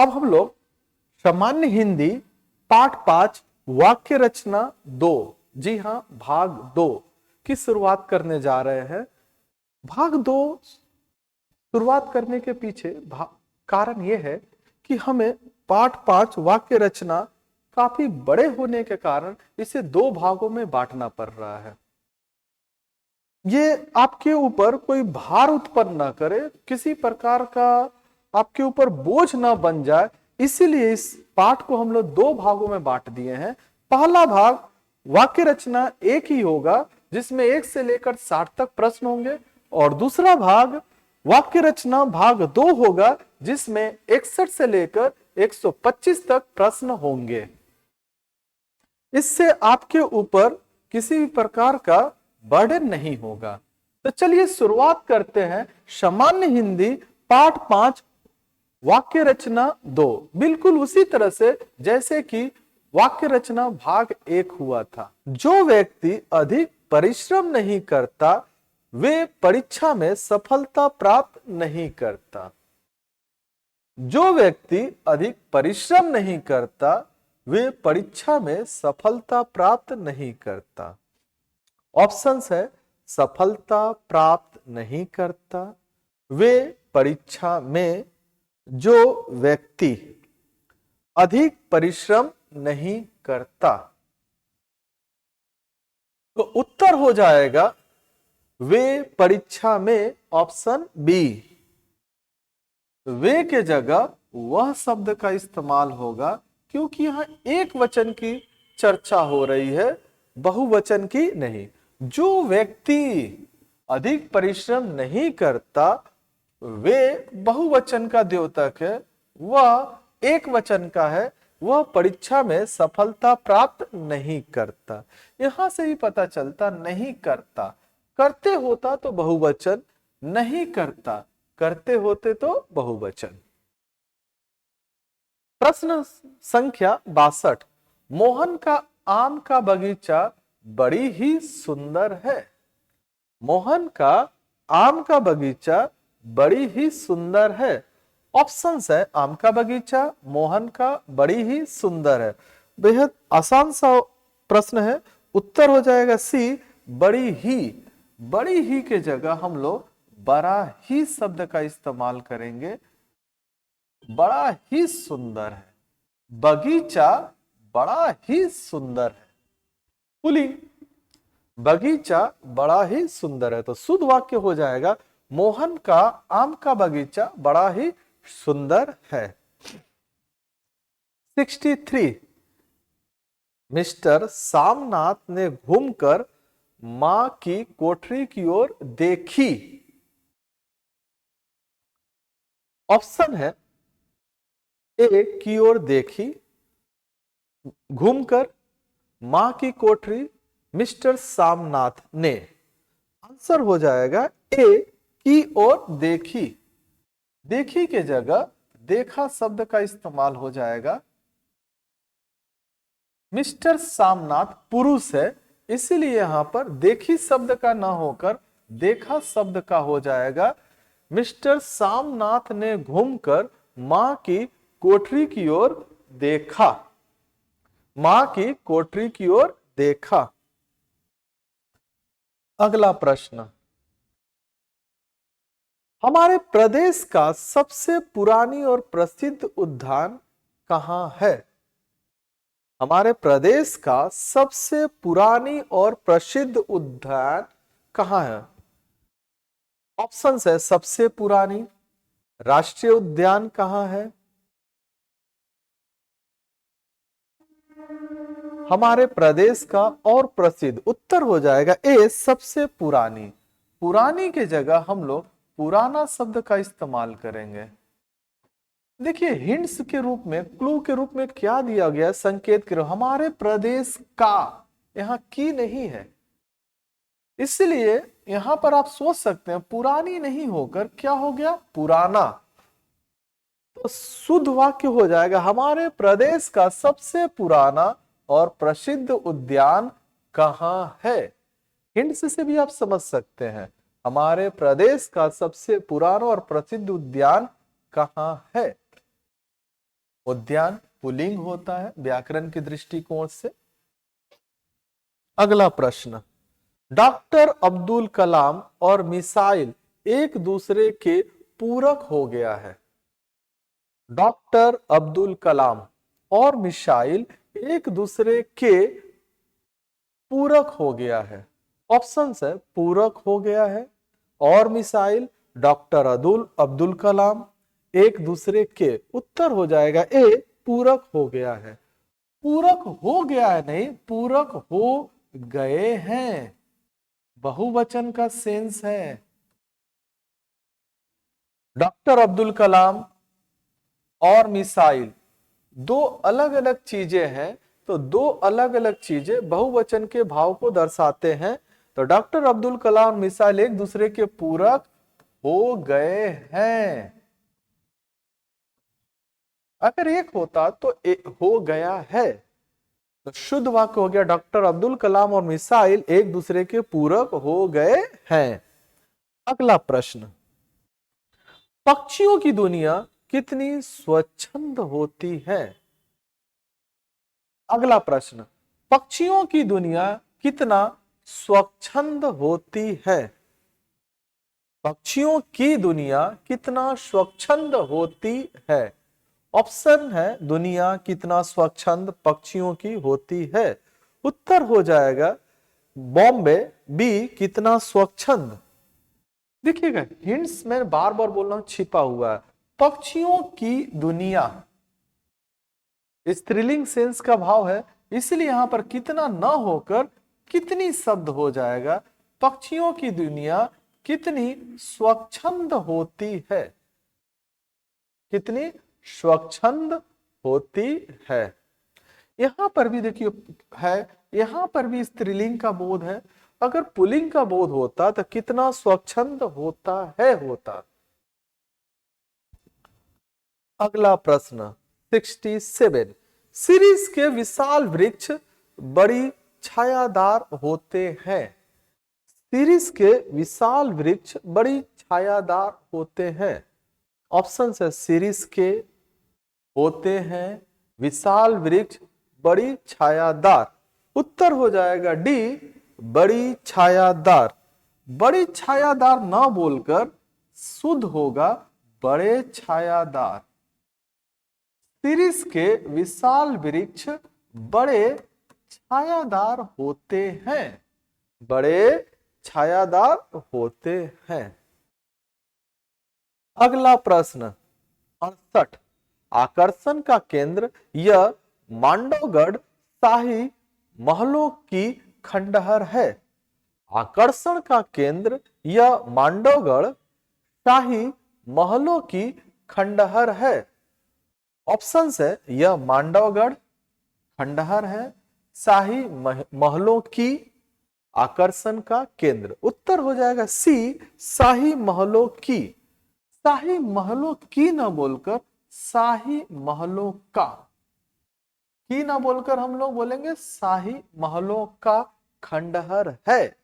अब हम लोग सामान्य हिंदी पाठ 5 वाक्य रचना 2, जी हां भाग 2 की शुरुआत करने जा रहे हैं। भाग 2 शुरुआत करने के पीछे कारण यह है कि हमें पाठ 5 वाक्य रचना काफी बड़े होने के कारण इसे 2 भागों में बांटना पड़ रहा है। ये आपके ऊपर कोई भार उत्पन्न ना करे, किसी प्रकार का आपके ऊपर बोझ ना बन जाए, इसीलिए इस पाठ को हम लोग 2 भागों में बांट दिए हैं। पहला भाग वाक्य रचना 1 ही होगा, जिसमें 1 से लेकर 60 तक प्रश्न होंगे, और दूसरा भाग वाक्य रचना भाग 2 होगा, जिसमें 61 से लेकर 125 तक प्रश्न होंगे। इससे आपके ऊपर किसी भी प्रकार का बर्डन नहीं होगा। तो चलिए शुरुआत करते हैं सामान्य हिंदी पाठ 5 वाक्य रचना 2, बिल्कुल उसी तरह से जैसे कि वाक्य रचना भाग 1 हुआ था। जो व्यक्ति अधिक परिश्रम नहीं करता वे परीक्षा में सफलता प्राप्त नहीं करता। जो व्यक्ति अधिक परिश्रम नहीं करता वे परीक्षा में सफलता प्राप्त नहीं करता। ऑप्शंस है सफलता प्राप्त नहीं करता, वे परीक्षा में, जो व्यक्ति अधिक परिश्रम नहीं करता। तो उत्तर हो जाएगा वे परीक्षा में, ऑप्शन बी। वे के जगह वह शब्द का इस्तेमाल होगा, क्योंकि यहां एक वचन की चर्चा हो रही है, बहुवचन की नहीं। जो व्यक्ति अधिक परिश्रम नहीं करता वे बहुवचन का द्योतक है, वह एक वचन का है, वह परीक्षा में सफलता प्राप्त नहीं करता। यहां से ही पता चलता नहीं करता, करते होता तो बहुवचन, नहीं करता करते होते तो बहुवचन। प्रश्न संख्या 62। मोहन का आम का बगीचा बड़ी ही सुंदर है। मोहन का आम का बगीचा बड़ी ही सुंदर है। ऑप्शंस है आम का बगीचा, मोहन का, बड़ी ही सुंदर है। बेहद आसान सा प्रश्न है। उत्तर हो जाएगा सी, बड़ी ही। बड़ी ही के जगह हम लोग बड़ा ही शब्द का इस्तेमाल करेंगे। बड़ा ही सुंदर है, बगीचा बड़ा ही सुंदर है। पुलिंग, बगीचा बड़ा ही सुंदर है। तो शुद्ध वाक्य हो जाएगा मोहन का आम का बगीचा बड़ा ही सुंदर है। 63। मिस्टर सामनाथ ने घूमकर मां की कोठरी की ओर देखी। ऑप्शन है ए की ओर देखी, घूमकर, मां की कोठरी, मिस्टर सामनाथ ने। आंसर हो जाएगा ए की ओर देखी। देखी के जगह देखा शब्द का इस्तेमाल हो जाएगा। मिस्टर सामनाथ पुरुष है, इसीलिए यहां पर देखी शब्द का ना होकर देखा शब्द का हो जाएगा। मिस्टर सामनाथ ने घूमकर मां की कोठरी की ओर देखा। मां की कोठरी की ओर देखा। अगला प्रश्न, हमारे प्रदेश का सबसे पुरानी और प्रसिद्ध उद्यान कहां है? हमारे प्रदेश का सबसे पुरानी और प्रसिद्ध उद्यान कहां है? ऑप्शन है सबसे पुरानी, राष्ट्रीय उद्यान कहां है, हमारे प्रदेश का और प्रसिद्ध। उत्तर हो जाएगा ए सबसे पुरानी। पुरानी के जगह हम लोग पुराना शब्द का इस्तेमाल करेंगे। देखिए हिंट्स के रूप में, क्लू के रूप में क्या दिया गया, संकेत के रूप, हमारे प्रदेश का, यहां की नहीं है, इसलिए यहां पर आप सोच सकते हैं पुरानी नहीं होकर क्या हो गया, पुराना। तो शुद्ध वाक्य हो जाएगा हमारे प्रदेश का सबसे पुराना और प्रसिद्ध उद्यान कहां है। हिंट्स से भी आप समझ सकते हैं हमारे प्रदेश का सबसे पुराना और प्रसिद्ध उद्यान कहां है। उद्यान पुल्लिंग होता है व्याकरण के दृष्टिकोण से। अगला प्रश्न, डॉक्टर अब्दुल कलाम और मिसाइल एक दूसरे के पूरक हो गया है। डॉक्टर अब्दुल कलाम और मिसाइल एक दूसरे के पूरक हो गया है। ऑप्शन है पूरक हो गया है और मिसाइल, डॉक्टर अब्दुल कलाम एक दूसरे के, उत्तर हो जाएगा ए पूरक हो गया है। पूरक हो गया है नहीं, पूरक हो गए हैं, बहुवचन का सेंस है। डॉक्टर अब्दुल कलाम और मिसाइल दो अलग अलग चीजें हैं, तो दो अलग अलग चीजें बहुवचन के भाव को दर्शाते हैं। तो डॉक्टर अब्दुल कलाम और मिसाइल एक दूसरे के पूरक हो गए हैं। अगर एक होता तो हो गया है, तो शुद्ध वाक्य हो गया डॉक्टर अब्दुल कलाम और मिसाइल एक दूसरे के पूरक हो गए हैं। अगला प्रश्न, पक्षियों की दुनिया कितनी स्वच्छंद होती है। अगला प्रश्न, पक्षियों की दुनिया कितना स्वच्छंद होती है। पक्षियों की दुनिया कितना स्वच्छंद होती है। ऑप्शन है दुनिया कितना स्वच्छंद पक्षियों की होती है। उत्तर हो जाएगा बॉम्बे बी कितना स्वच्छंद। देखिएगा हिंट्स मैं बार बार बोल रहा हूं छिपा हुआ है। पक्षियों की दुनिया स्त्रीलिंग सेंस का भाव है, इसलिए यहां पर कितना न होकर कितनी शब्द हो जाएगा। पक्षियों की दुनिया कितनी स्वच्छंद होती है, कितनी स्वच्छंद होती है। यहां पर भी देखिए है, यहां पर भी स्त्रीलिंग का बोध है। अगर पुल्लिंग का बोध होता तो कितना स्वच्छंद होता है होता। अगला प्रश्न 67, सीरीज के विशाल वृक्ष बड़ी छायादार होते हैं। सीरीज के विशाल वृक्ष बड़ी छायादार होते हैं। ऑप्शन है सीरीज के होते हैं विशाल वृक्ष बड़ी छायादार। उत्तर हो जाएगा डी बड़ी छायादार। बड़ी छायादार ना बोलकर शुद्ध होगा बड़े छायादार। सीरीज के विशाल वृक्ष बड़े छायादार होते हैं, बड़े छायादार होते हैं। अगला प्रश्न 68, आकर्षण का केंद्र यह मांडवगढ़ शाही महलों की खंडहर है। आकर्षण का केंद्र यह मांडवगढ़ शाही महलों की खंडहर है। ऑप्शन है यह मांडवगढ़ खंडहर है, शाही महलों की आकर्षण का केंद्र। उत्तर हो जाएगा सी शाही महलों की। शाही महलों की ना बोलकर शाही महलों का, की ना बोलकर हम लोग बोलेंगे शाही महलों का खंडहर है,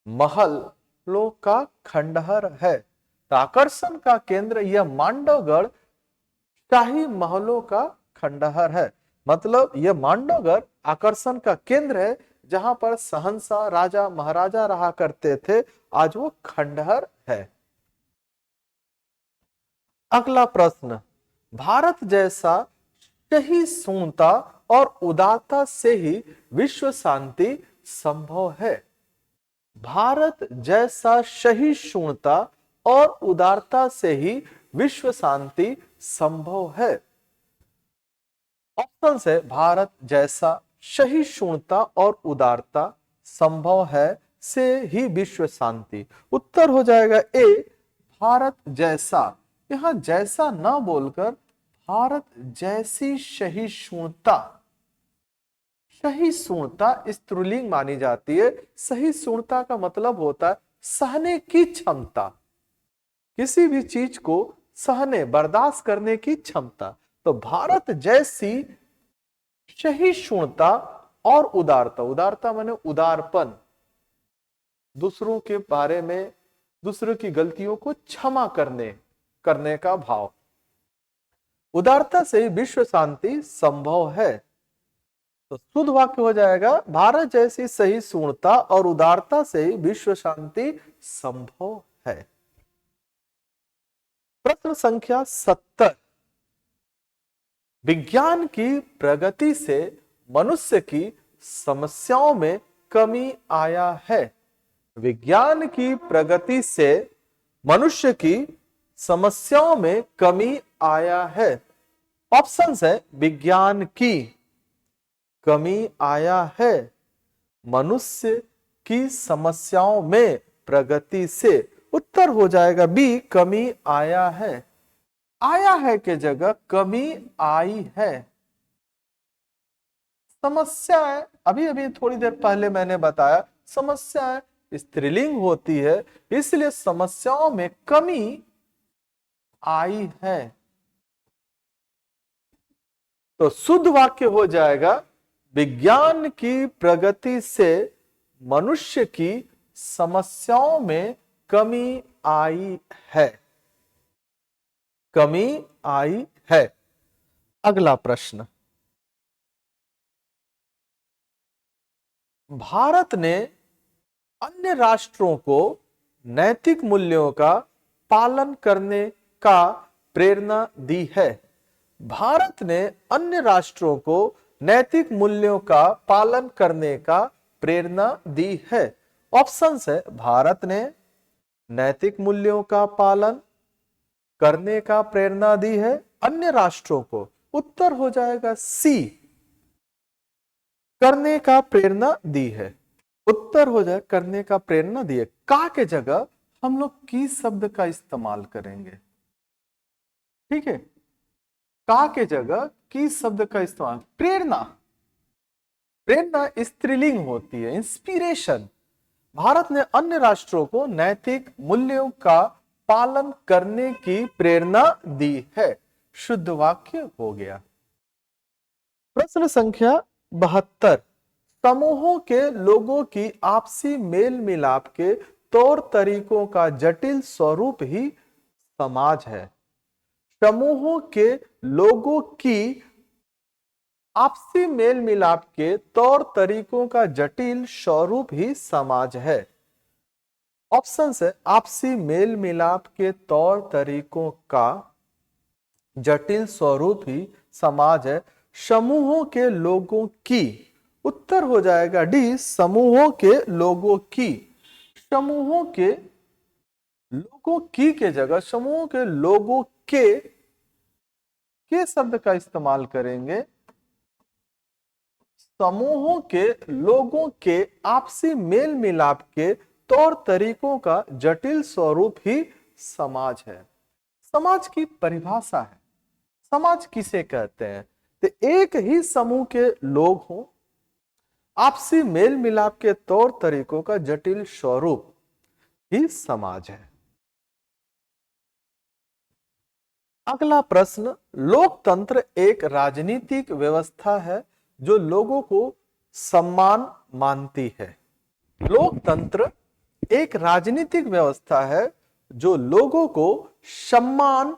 महलों का खंडहर है। तो आकर्षण का केंद्र यह मांडवगढ़ शाही महलों का खंडहर है। मतलब यह मांडवगढ़ आकर्षण का केंद्र है, जहां पर शहंशाह राजा महाराजा रहा करते थे, आज वो खंडहर है। अगला प्रश्न, भारत जैसा सहिष्णुता और उदारता से ही विश्व शांति संभव है। भारत जैसा सहिष्णुता और उदारता से ही विश्व शांति संभव है। ऑप्शन है भारत जैसा सहिष्णुता और उदारता संभव है से ही विश्व शांति। उत्तर हो जाएगा ए भारत जैसा। यहां जैसा ना बोलकर भारत जैसी सहिष्णुता। सहिष्णुता स्त्रीलिंग मानी जाती है। सहिष्णुता का मतलब होता है सहने की क्षमता, किसी भी चीज को सहने बर्दाश्त करने की क्षमता। तो भारत जैसी सहिष्णुता और उदारता, उदारता माने उदारपन, दूसरों के बारे में दूसरों की गलतियों को क्षमा करने का भाव। उदारता से ही विश्व शांति संभव है। तो शुद्ध वाक्य हो जाएगा, भारत जैसी सहिष्णुता और उदारता से ही विश्व शांति संभव है। प्रश्न संख्या 70, विज्ञान की प्रगति से मनुष्य की समस्याओं में कमी आया है। विज्ञान की प्रगति से मनुष्य की समस्याओं में कमी आया है। ऑप्शंस है, विज्ञान की कमी आया है, मनुष्य की समस्याओं में प्रगति से। उत्तर हो जाएगा बी, कमी आया है। आया है के जगह कमी आई है। समस्याएं, अभी अभी थोड़ी देर पहले मैंने बताया, समस्याएं स्त्रीलिंग होती है, इसलिए समस्याओं में कमी आई है। तो शुद्ध वाक्य हो जाएगा, विज्ञान की प्रगति से मनुष्य की समस्याओं में कमी आई है। कमी आई है। अगला प्रश्न, भारत ने अन्य राष्ट्रों को नैतिक मूल्यों का पालन करने का प्रेरणा दी है। भारत ने अन्य राष्ट्रों को नैतिक मूल्यों का पालन करने का प्रेरणा दी है। ऑप्शंस है, भारत ने नैतिक मूल्यों का पालन करने का प्रेरणा दी है अन्य राष्ट्रों को। उत्तर हो जाएगा सी, करने का प्रेरणा दी है। उत्तर हो जाए करने का प्रेरणा दी है। का के जगह हम लोग की शब्द का इस्तेमाल करेंगे, ठीक है। का के जगह की शब्द का इस्तेमाल। प्रेरणा, प्रेरणा स्त्रीलिंग होती है, इंस्पिरेशन। भारत ने अन्य राष्ट्रों को नैतिक मूल्यों का पालन करने की प्रेरणा दी है। शुद्ध वाक्य हो गया। प्रश्न संख्या 72, समूहों के लोगों की आपसी मेल मिलाप के तौर तरीकों का जटिल स्वरूप ही समाज है। समूहों के लोगों की आपसी मेल मिलाप के तौर तरीकों का जटिल स्वरूप ही समाज है। ऑप्शन है, आपसी मेल मिलाप के तौर तरीकों का जटिल स्वरूप ही समाज है। समूहों के लोगों की। उत्तर हो जाएगा डी, समूहों के लोगों की। समूहों के लोगों की के जगह समूहों के लोगों के शब्द का इस्तेमाल करेंगे। समूहों के लोगों के आपसी मेल मिलाप के तौर तरीकों का जटिल स्वरूप ही समाज है। समाज की परिभाषा है, समाज किसे कहते हैं? तो एक ही समूह के लोग हों, आपसी मेल मिलाप के तौर तरीकों का जटिल स्वरूप ही समाज है। अगला प्रश्न, लोकतंत्र एक राजनीतिक व्यवस्था है जो लोगों को सम्मान मानती है। लोकतंत्र एक राजनीतिक व्यवस्था है जो लोगों को सम्मान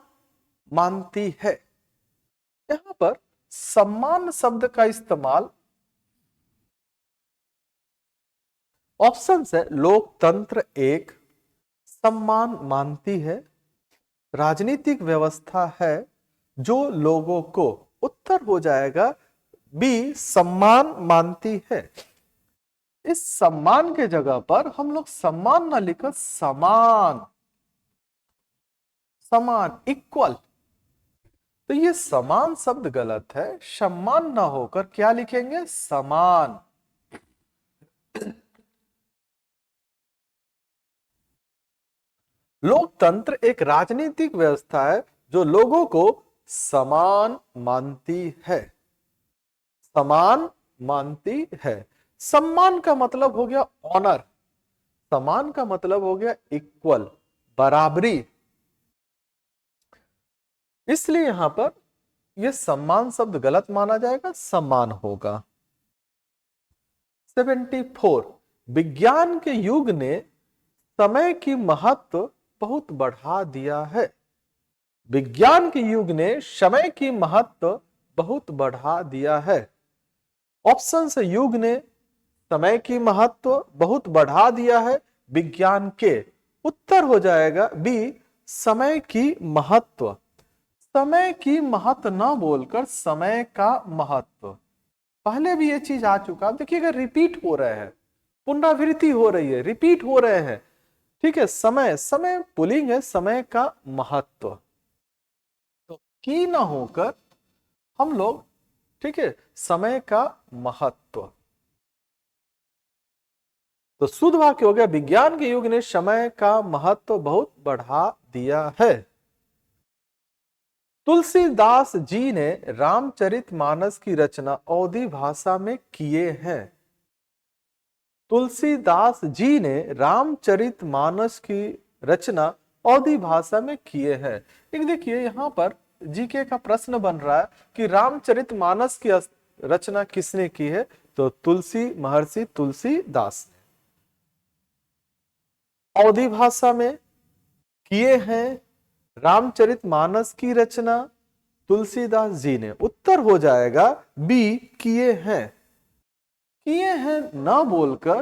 मानती है। यहां पर सम्मान शब्द का इस्तेमाल, ऑप्शन है, लोकतंत्र एक सम्मान मानती है, राजनीतिक व्यवस्था है जो लोगों को। उत्तर हो जाएगा बी, सम्मान मानती है। इस सम्मान के जगह पर हम लोग सम्मान ना लिखकर समान, समान, इक्वल। तो ये समान शब्द गलत है, सम्मान ना होकर क्या लिखेंगे? समान। लोकतंत्र एक राजनीतिक व्यवस्था है जो लोगों को समान मानती है। समान मानती है। सम्मान का मतलब हो गया ऑनर, समान का मतलब हो गया इक्वल, बराबरी। इसलिए यहां पर यह सम्मान शब्द गलत माना जाएगा, समान होगा। 74, विज्ञान के युग ने समय की महत्व बहुत बढ़ा दिया है। विज्ञान के युग ने समय की महत्व बहुत बढ़ा दिया है। ऑप्शन से युग ने समय की महत्व बहुत बढ़ा दिया है विज्ञान के। उत्तर हो जाएगा बी, समय की महत्व। समय की महत्व ना बोलकर समय का महत्व। पहले भी ये चीज आ चुका, देखिएगा रिपीट हो रहे हैं, पुनरावृत्ति हो रही है, रिपीट हो रहे हैं। ठीक है, समय, समय पुलिंग है, समय का महत्व। तो की ना होकर हम लोग, ठीक है, समय का महत्व। तो शुद्ध वाक्य हो गया विज्ञान के युग ने समय का महत्व बहुत बढ़ा दिया है। तुलसीदास जी ने रामचरितमानस की रचना अवधी भाषा में किए हैं। तुलसीदास जी ने रामचरितमानस की रचना अवधी भाषा में किए हैं। एक देखिए यहां पर जीके का प्रश्न बन रहा है कि रामचरितमानस की रचना किसने की है, तो महर्षि तुलसीदास ने अवधी भाषा में किए हैं। रामचरितमानस की रचना तुलसीदास जी ने। उत्तर हो जाएगा बी, किए हैं। किए हैं ना बोलकर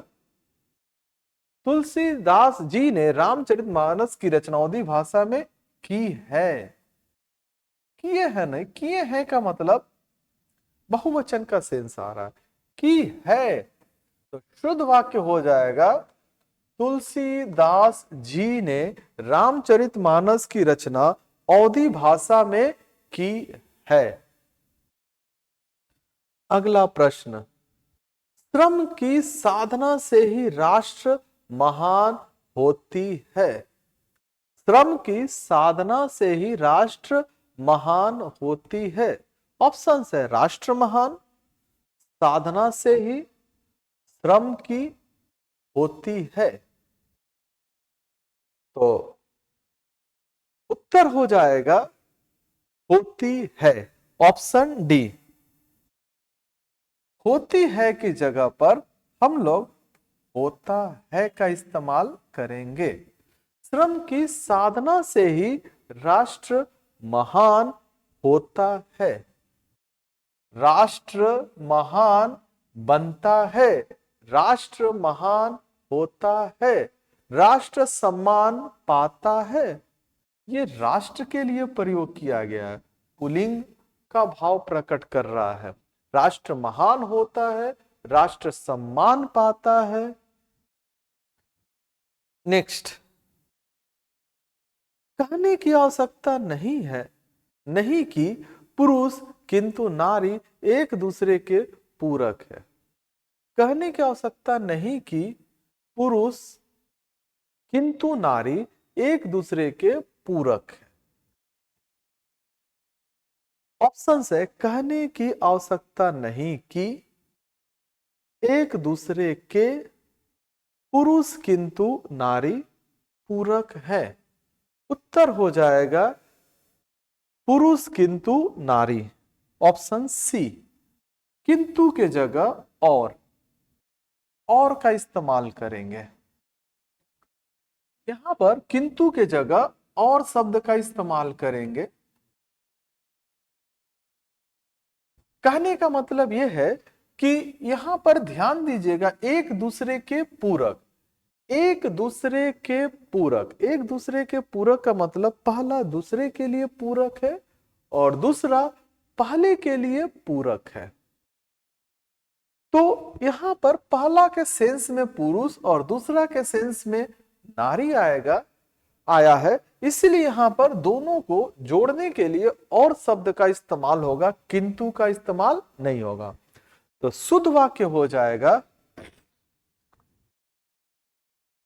तुलसीदास जी ने रामचरितमानस की रचना अवधी भाषा में की है। किए हैं नहीं, किए हैं का मतलब बहुवचन का सेंस आ रहा है, की है। तो शुद्ध वाक्य हो जाएगा तुलसीदास जी ने रामचरितमानस की रचना अवधी भाषा में की है। अगला प्रश्न, श्रम की साधना से ही राष्ट्र महान होती है। श्रम की साधना से ही राष्ट्र महान होती है। ऑप्शन है राष्ट्र महान, साधना से ही, श्रम की होती है। तो उत्तर हो जाएगा होती है, ऑप्शन डी। होती है की जगह पर हम लोग होता है का इस्तेमाल करेंगे। श्रम की साधना से ही राष्ट्र महान होता है। राष्ट्र महान बनता है, राष्ट्र महान होता है, राष्ट्र सम्मान पाता है। ये राष्ट्र के लिए प्रयोग किया गया है, पुल्लिंग का भाव प्रकट कर रहा है। राष्ट्र महान होता है, राष्ट्र सम्मान पाता है। नेक्स्ट, कहने की आवश्यकता नहीं है, नहीं कि पुरुष किंतु नारी एक दूसरे के पूरक है। कहने की आवश्यकता नहीं कि पुरुष किंतु नारी एक दूसरे के पूरक है। ऑप्शन है कहने की आवश्यकता नहीं कि एक दूसरे के पुरुष किंतु नारी पूरक है। उत्तर हो जाएगा पुरुष किंतु नारी, ऑप्शन सी। किंतु के जगह और का इस्तेमाल करेंगे। यहां पर किंतु के जगह और शब्द का इस्तेमाल करेंगे। कहने का मतलब यह है कि यहां पर ध्यान दीजिएगा, एक दूसरे के पूरक, एक दूसरे के पूरक। एक दूसरे के पूरक का मतलब पहला दूसरे के लिए पूरक है और दूसरा पहले के लिए पूरक है। तो यहां पर पहला के सेंस में पुरुष और दूसरा के सेंस में नारी आया है, इसलिए यहां पर दोनों को जोड़ने के लिए और शब्द का इस्तेमाल होगा, किंतु का इस्तेमाल नहीं होगा। तो शुद्ध वाक्य हो जाएगा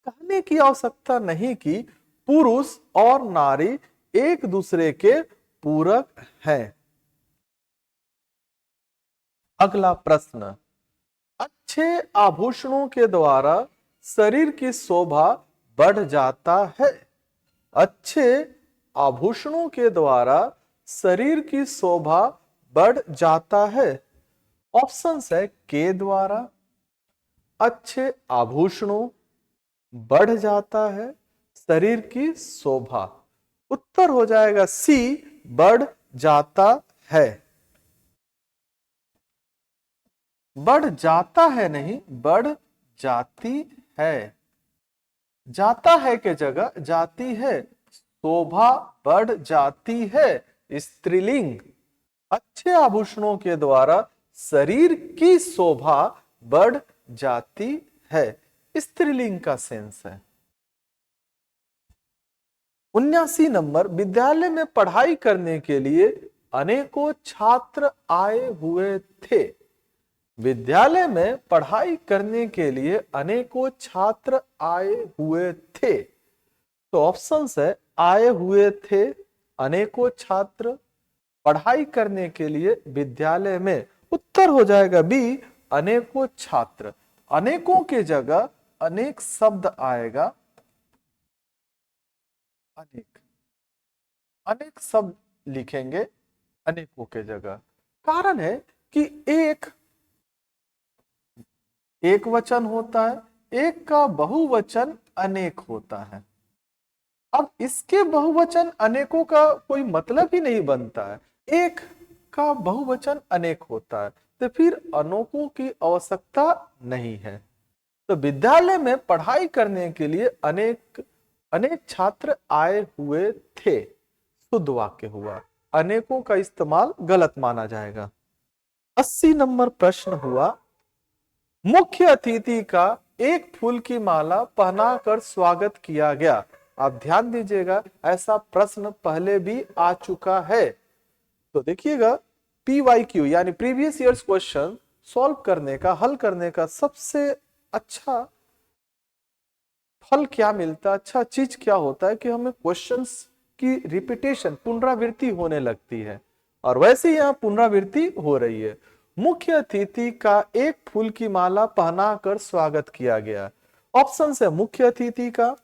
कहने की आवश्यकता नहीं कि पुरुष और नारी एक दूसरे के पूरक हैं। अगला प्रश्न, अच्छे आभूषणों के द्वारा शरीर की शोभा बढ़ जाता है। अच्छे आभूषणों के द्वारा शरीर की शोभा बढ़ जाता है। ऑप्शन है के द्वारा अच्छे आभूषणों बढ़ जाता है शरीर की शोभा। उत्तर हो जाएगा सी, बढ़ जाता है। बढ़ जाता है नहीं, बढ़ जाती है। जाता है के जगह जाती है। शोभा बढ़ जाती है, स्त्रीलिंग। अच्छे आभूषणों के द्वारा शरीर की शोभा बढ़ जाती है, स्त्रीलिंग का सेंस है। 79 नंबर, विद्यालय में पढ़ाई करने के लिए अनेकों छात्र आए हुए थे। विद्यालय में पढ़ाई करने के लिए अनेकों छात्र आए हुए थे। तो ऑप्शन है आए हुए थे, अनेकों छात्र, पढ़ाई करने के लिए विद्यालय में। उत्तर हो जाएगा बी, अनेकों छात्र। अनेकों के जगह अनेक शब्द आएगा, अनेक, अनेक शब्द लिखेंगे अनेकों के जगह। कारण है कि एक वचन होता है, एक का बहुवचन अनेक होता है। अब इसके बहुवचन अनेकों का कोई मतलब ही नहीं बनता है। एक का बहुवचन अनेक होता है, तो फिर अनेकों की आवश्यकता नहीं है। तो विद्यालय में पढ़ाई करने के लिए अनेक अनेक छात्र आए हुए थे, शुद्ध वाक्य हुआ। अनेकों का इस्तेमाल गलत माना जाएगा। 80 नंबर प्रश्न हुआ, मुख्य अतिथि का एक फूल की माला पहनाकर स्वागत किया गया। आप ध्यान दीजिएगा, ऐसा प्रश्न पहले भी आ चुका है। तो देखिएगा, PYQ यानी प्रीवियस ईयर्स क्वेश्चन सॉल्व करने का, हल करने का सबसे अच्छा फल क्या मिलता है, अच्छा चीज क्या होता है कि हमें क्वेश्चंस की रिपीटेशन, पुनरावृत्ति होने लगती है। और वैसे ही यहाँ पुनरावृत्ति हो रही है। मुख्य अतिथि का एक फूल की माला पहनाकर स्वागत किया गया। ऑप्शन है मुख्य अतिथि का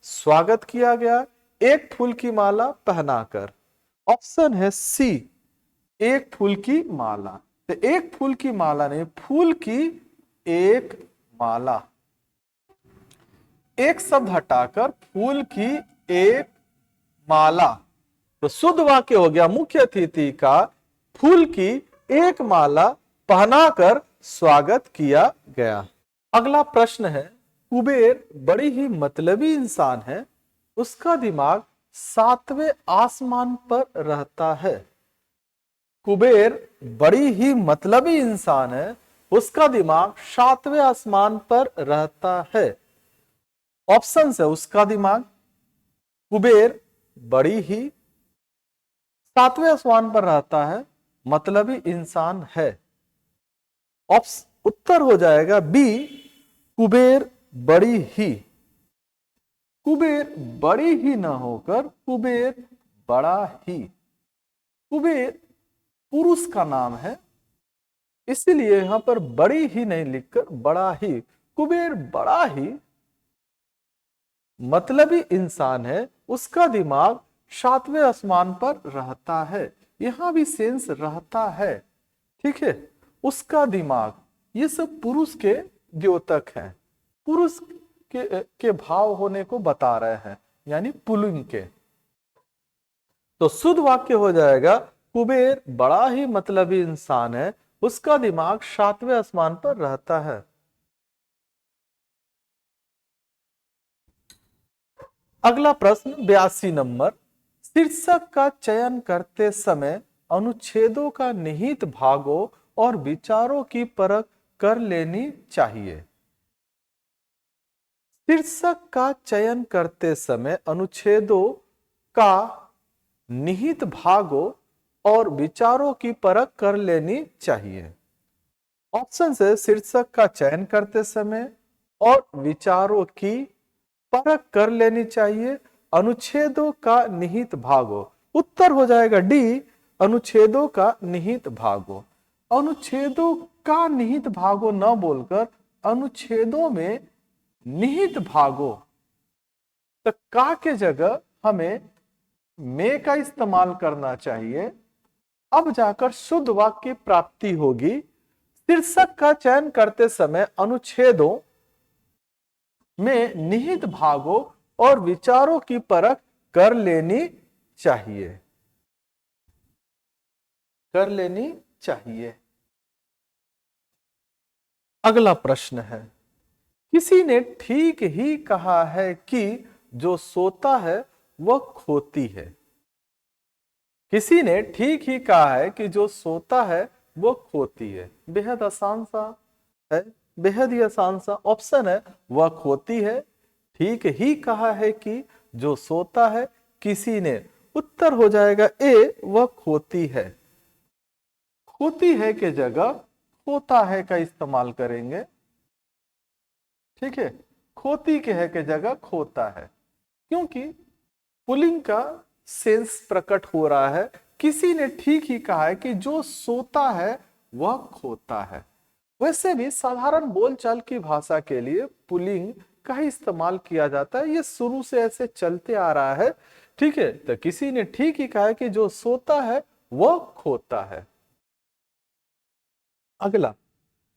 स्वागत किया गया, एक फूल की माला पहनाकर। ऑप्शन है सी, एक फूल की माला। तो एक फूल की माला नहीं, फूल की एक माला। एक शब्द हटाकर फूल की एक माला। तो शुद्ध वाक्य हो गया, मुख्य अतिथि का फूल की एक माला पहनाकर स्वागत किया गया। अगला प्रश्न है, कुबेर बड़ी ही मतलबी इंसान है, उसका दिमाग 7वें आसमान पर रहता है। कुबेर बड़ी ही मतलबी इंसान है, उसका दिमाग 7वें आसमान पर रहता है। ऑप्शन है उसका दिमाग, कुबेर बड़ी ही 7वें आसमान पर रहता है, मतलबी इंसान है। उत्तर हो जाएगा बी, कुबेर बड़ी ही। कुबेर बड़ी ही ना होकर कुबेर बड़ा ही। कुबेर पुरुष का नाम है, इसीलिए यहां पर बड़ी ही नहीं लिखकर बड़ा ही। कुबेर बड़ा ही मतलबी इंसान है, उसका दिमाग 7वें आसमान पर रहता है। यहां भी सेंस रहता है, ठीक है। उसका दिमाग, ये सब पुरुष के द्योतक हैं, पुरुष के भाव होने को बता रहे हैं, यानी पुल्लिंग के। तो शुद्ध वाक्य हो जाएगा, कुबेर बड़ा ही मतलबी इंसान है, उसका दिमाग 7वें आसमान पर रहता है। अगला प्रश्न 82 नंबर, शीर्षक का चयन करते समय अनुच्छेदों का निहित भागों और विचारों की परख कर लेनी चाहिए। शीर्षक का चयन करते समय अनुच्छेदों का निहित भागों और विचारों की परख कर लेनी चाहिए। ऑप्शन है शीर्षक का चयन करते समय और विचारों की परख कर लेनी चाहिए, अनुच्छेदों का निहित भागों। उत्तर हो जाएगा डी, अनुच्छेदों का निहित भागों। अनुच्छेदों का निहित भागों न बोलकर अनुच्छेदों में निहित भागों, तो का के जगह हमें में का इस्तेमाल करना चाहिए। अब जाकर शुद्ध वाक्य की प्राप्ति होगी। शीर्षक का चयन करते समय अनुच्छेदों में निहित भागों और विचारों की परख कर लेनी चाहिए, कर लेनी चाहिए। अगला प्रश्न है, किसी ने ठीक ही कहा है कि जो सोता है वह खोती है। किसी ने ठीक ही कहा है कि जो सोता है वो खोती है। बेहद आसान सा है, बेहद ही आसान सा ऑप्शन है, वह खोती है। ठीक ही कहा है कि जो सोता है किसी ने, उत्तर हो जाएगा ए, वह खोती है। खोती है के जगह खोता है का इस्तेमाल करेंगे। ठीक है, खोती के है के जगह खोता है, क्योंकि पुल्लिंग का सेंस प्रकट हो रहा है। किसी ने ठीक ही कहा है कि जो सोता है वह खोता है। वैसे भी साधारण बोलचाल की भाषा के लिए पुल्लिंग का ही इस्तेमाल किया जाता है, ये शुरू से ऐसे चलते आ रहा है। ठीक है, तो किसी ने ठीक ही कहा है कि जो सोता है वह खोता है। अगला,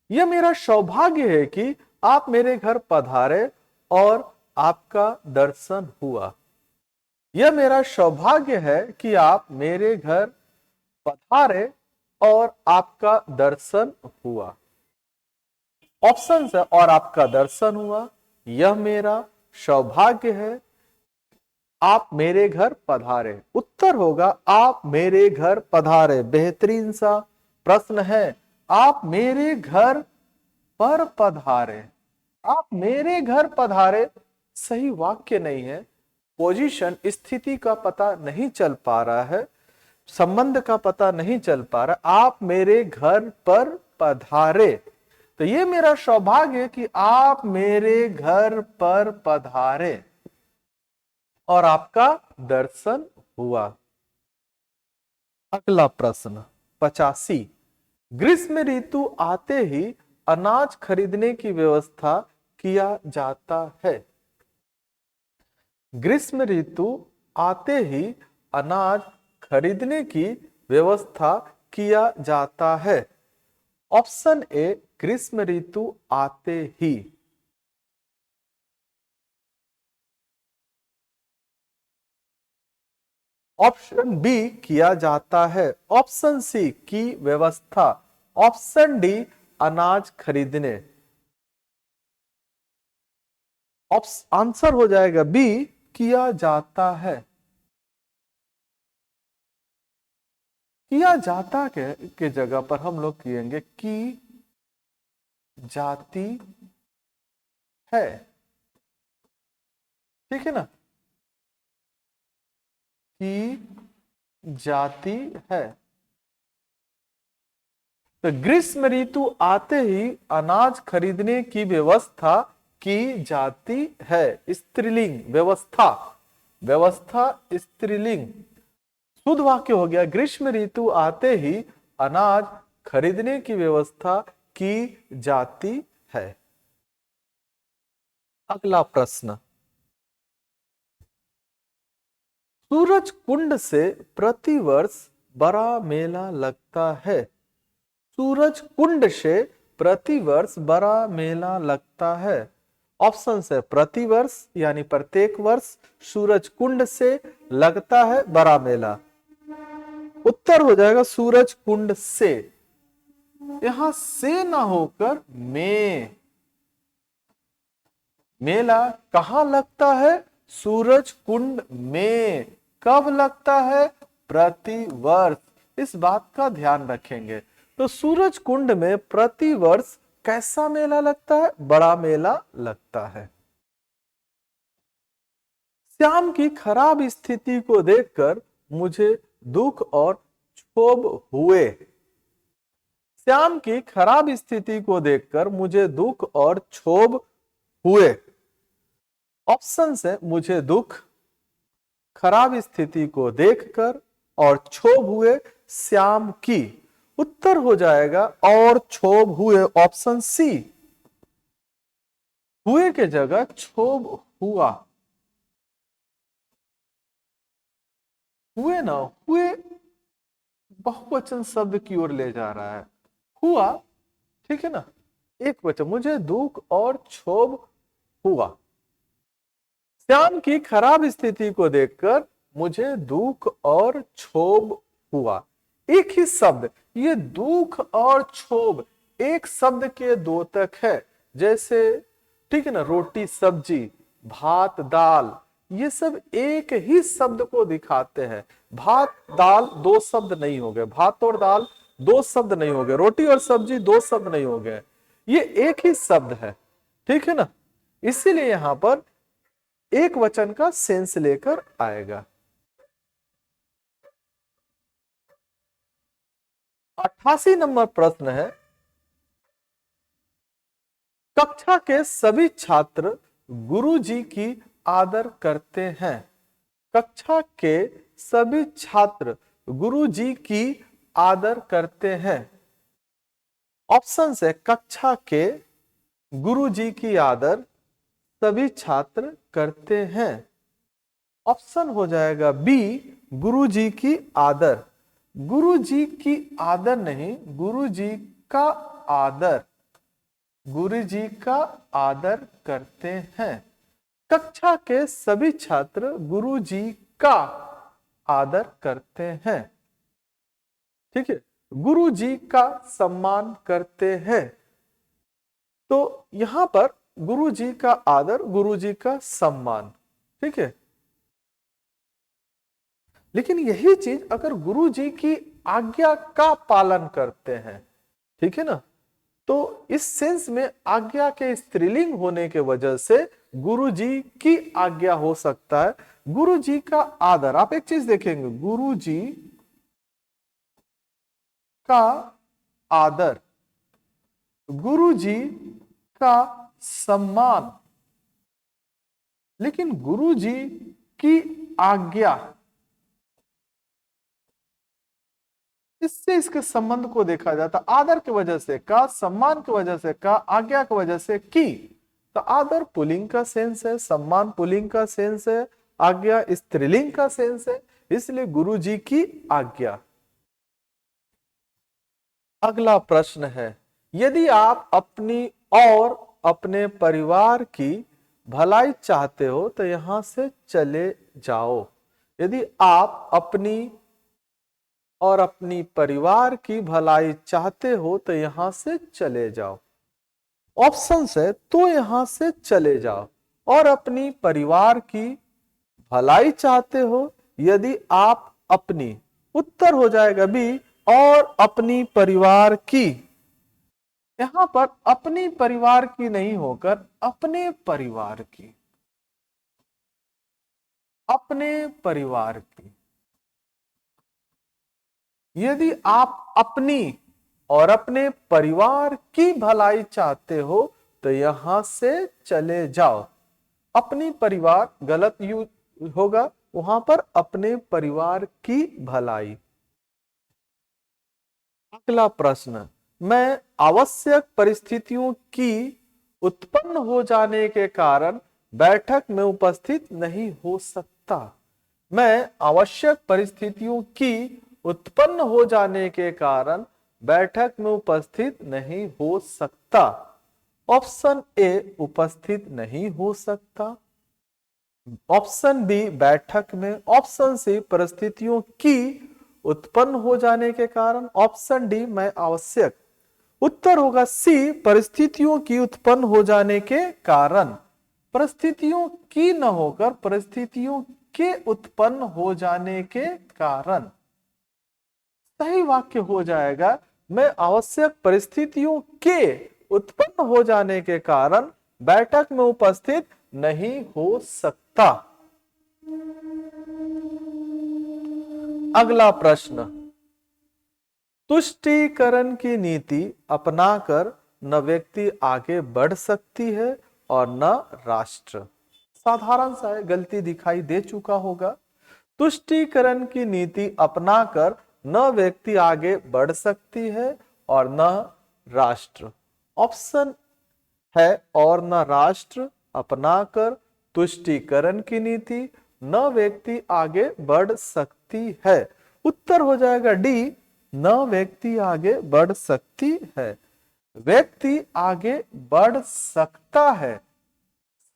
यह मेरा सौभाग्य है कि आप मेरे घर पधारे और आपका दर्शन हुआ। यह मेरा सौभाग्य है कि आप मेरे घर पधारे और आपका दर्शन हुआ। ऑप्शन है और आपका दर्शन हुआ, यह मेरा सौभाग्य है आप मेरे घर पधारे। उत्तर होगा आप मेरे घर पधारे। बेहतरीन सा प्रश्न है, आप मेरे घर पर पधारे। आप मेरे घर पधारे सही वाक्य नहीं है, पोजीशन स्थिति का पता नहीं चल पा रहा है, संबंध का पता नहीं चल पा रहा। आप मेरे घर पर पधारे, तो ये मेरा सौभाग्य है कि आप मेरे घर पर पधारे और आपका दर्शन हुआ। अगला प्रश्न 85, ग्रीष्म ऋतु आते ही अनाज खरीदने की व्यवस्था किया जाता है। ग्रीष्म ऋतु आते ही अनाज खरीदने की व्यवस्था किया जाता है। ऑप्शन ए, ग्रीष्म ऋतु आते ही। ऑप्शन बी, किया जाता है। ऑप्शन सी, की व्यवस्था। ऑप्शन डी, अनाज खरीदने। आंसर हो जाएगा बी, किया जाता है। किया जाता के जगह पर हम लोग कहेंगे की जाती है। ठीक है ना, की जाती है। तो ग्रीष्म ऋतु आते ही अनाज खरीदने की व्यवस्था की जाती है। स्त्रीलिंग, व्यवस्था, व्यवस्था स्त्रीलिंग। शुद्ध वाक्य हो गया, ग्रीष्म ऋतु आते ही अनाज खरीदने की व्यवस्था की जाती है। अगला प्रश्न, सूरज कुंड से प्रतिवर्ष बड़ा मेला लगता है। सूरज कुंड से प्रतिवर्ष बड़ा मेला लगता है। ऑप्शन है प्रतिवर्ष यानी प्रत्येक वर्ष सूरज कुंड से लगता है बड़ा मेला। उत्तर हो जाएगा सूरज कुंड से। यहां से ना होकर में, मेला कहां लगता है? सूरज कुंड में। कब लगता है? प्रतिवर्ष। इस बात का ध्यान रखेंगे। तो सूरज कुंड में प्रतिवर्ष कैसा मेला लगता है? बड़ा मेला लगता है। श्याम की खराब स्थिति को देखकर मुझे दुख और क्षोभ हुए। श्याम की खराब स्थिति को देखकर मुझे दुख और क्षोभ हुए। ऑप्शन है मुझे दुख, खराब स्थिति को देखकर और क्षोभ हुए श्याम की। उत्तर हो जाएगा और क्षोभ हुए, ऑप्शन सी। हुए के जगह क्षोभ हुआ। हुए ना हुए बहुवचन शब्द की ओर ले जा रहा है। हुआ, ठीक है ना, एक वचन। मुझे दुख और क्षोभ हुआ। श्याम की खराब स्थिति को देखकर मुझे दुख और क्षोभ हुआ। एक ही शब्द, ये दुख और क्षोभ एक शब्द के द्योतक है। जैसे ठीक है ना, रोटी सब्जी, भात दाल, ये सब एक ही शब्द को दिखाते हैं। भात दाल दो शब्द नहीं हो गए, भात और दाल दो शब्द नहीं हो गए, रोटी और सब्जी दो शब्द नहीं हो गए, ये एक ही शब्द है। ठीक है ना, इसीलिए यहां पर एक वचन का सेंस लेकर आएगा। 88 नंबर प्रश्न है, कक्षा के सभी छात्र गुरुजी की आदर करते हैं। कक्षा के सभी छात्र गुरुजी की आदर करते हैं। ऑप्शन है, कक्षा के गुरुजी की आदर सभी छात्र करते हैं। ऑप्शन हो जाएगा बी, गुरुजी की आदर। गुरुजी की आदर नहीं, गुरुजी का आदर, गुरुजी का आदर करते हैं। कक्षा के सभी छात्र गुरुजी का आदर करते हैं। ठीक है, गुरुजी का सम्मान करते हैं। तो यहां पर गुरुजी का आदर, गुरुजी का सम्मान। ठीक है, लेकिन यही चीज अगर गुरुजी की आज्ञा का पालन करते हैं, ठीक है ना, तो इस सेंस में आज्ञा के स्त्रीलिंग होने के वजह से गुरुजी की आज्ञा हो सकता है। गुरुजी का आदर, आप एक चीज देखेंगे, गुरुजी का आदर, गुरुजी का सम्मान, लेकिन गुरुजी की आज्ञा, इससे इसके संबंध को देखा जाता। आदर की वजह से का, सम्मान की वजह से का, आज्ञा की वजह से की। तो आदर पुल्लिंग का सेंस है, सम्मान पुल्लिंग का सेंस है, आज्ञा स्त्रीलिंग का सेंस है, इसलिए गुरुजी की आज्ञा। अगला प्रश्न है, यदि आप अपनी और अपने परिवार की भलाई चाहते हो तो यहां से चले जाओ। यदि आप अपनी और अपनी परिवार की भलाई चाहते हो तो यहां से चले जाओ। ऑप्शन है, तो यहां से चले जाओ और अपनी परिवार की भलाई चाहते हो। यदि आप अपनी, उत्तर हो जाएगा बी, और अपनी परिवार की। यहां पर अपनी परिवार की नहीं होकर अपने परिवार की, अपने परिवार की। यदि आप अपनी और अपने परिवार की भलाई चाहते हो तो यहां से चले जाओ। अपनी परिवार गलत यूज होगा, वहां पर अपने परिवार की भलाई। अगला प्रश्न, मैं आवश्यक परिस्थितियों की उत्पन्न हो जाने के कारण बैठक में उपस्थित नहीं हो सकता। मैं आवश्यक परिस्थितियों की उत्पन्न हो जाने के कारण बैठक में उपस्थित नहीं हो सकता। ऑप्शन ए, उपस्थित नहीं हो सकता। ऑप्शन बी, बैठक में। ऑप्शन सी, परिस्थितियों की उत्पन्न हो जाने के कारण। ऑप्शन डी, मैं आवश्यक। उत्तर होगा सी, परिस्थितियों की उत्पन्न हो जाने के कारण। परिस्थितियों की न होकर परिस्थितियों के उत्पन्न हो जाने के कारण। सही वाक्य हो जाएगा, मैं आवश्यक परिस्थितियों के उत्पन्न हो जाने के कारण बैठक में उपस्थित नहीं हो सकता। अगला प्रश्न, तुष्टीकरण की नीति अपनाकर न व्यक्ति आगे बढ़ सकती है और न राष्ट्र। साधारण सा है, गलती दिखाई दे चुका होगा। तुष्टीकरण की नीति अपनाकर न व्यक्ति आगे बढ़ सकती है और न राष्ट्र। ऑप्शन है, और न राष्ट्र अपनाकर तुष्टीकरण की नीति न व्यक्ति आगे बढ़ सकती है। उत्तर हो जाएगा डी, न व्यक्ति आगे बढ़ सकती है। व्यक्ति आगे बढ़ सकता है,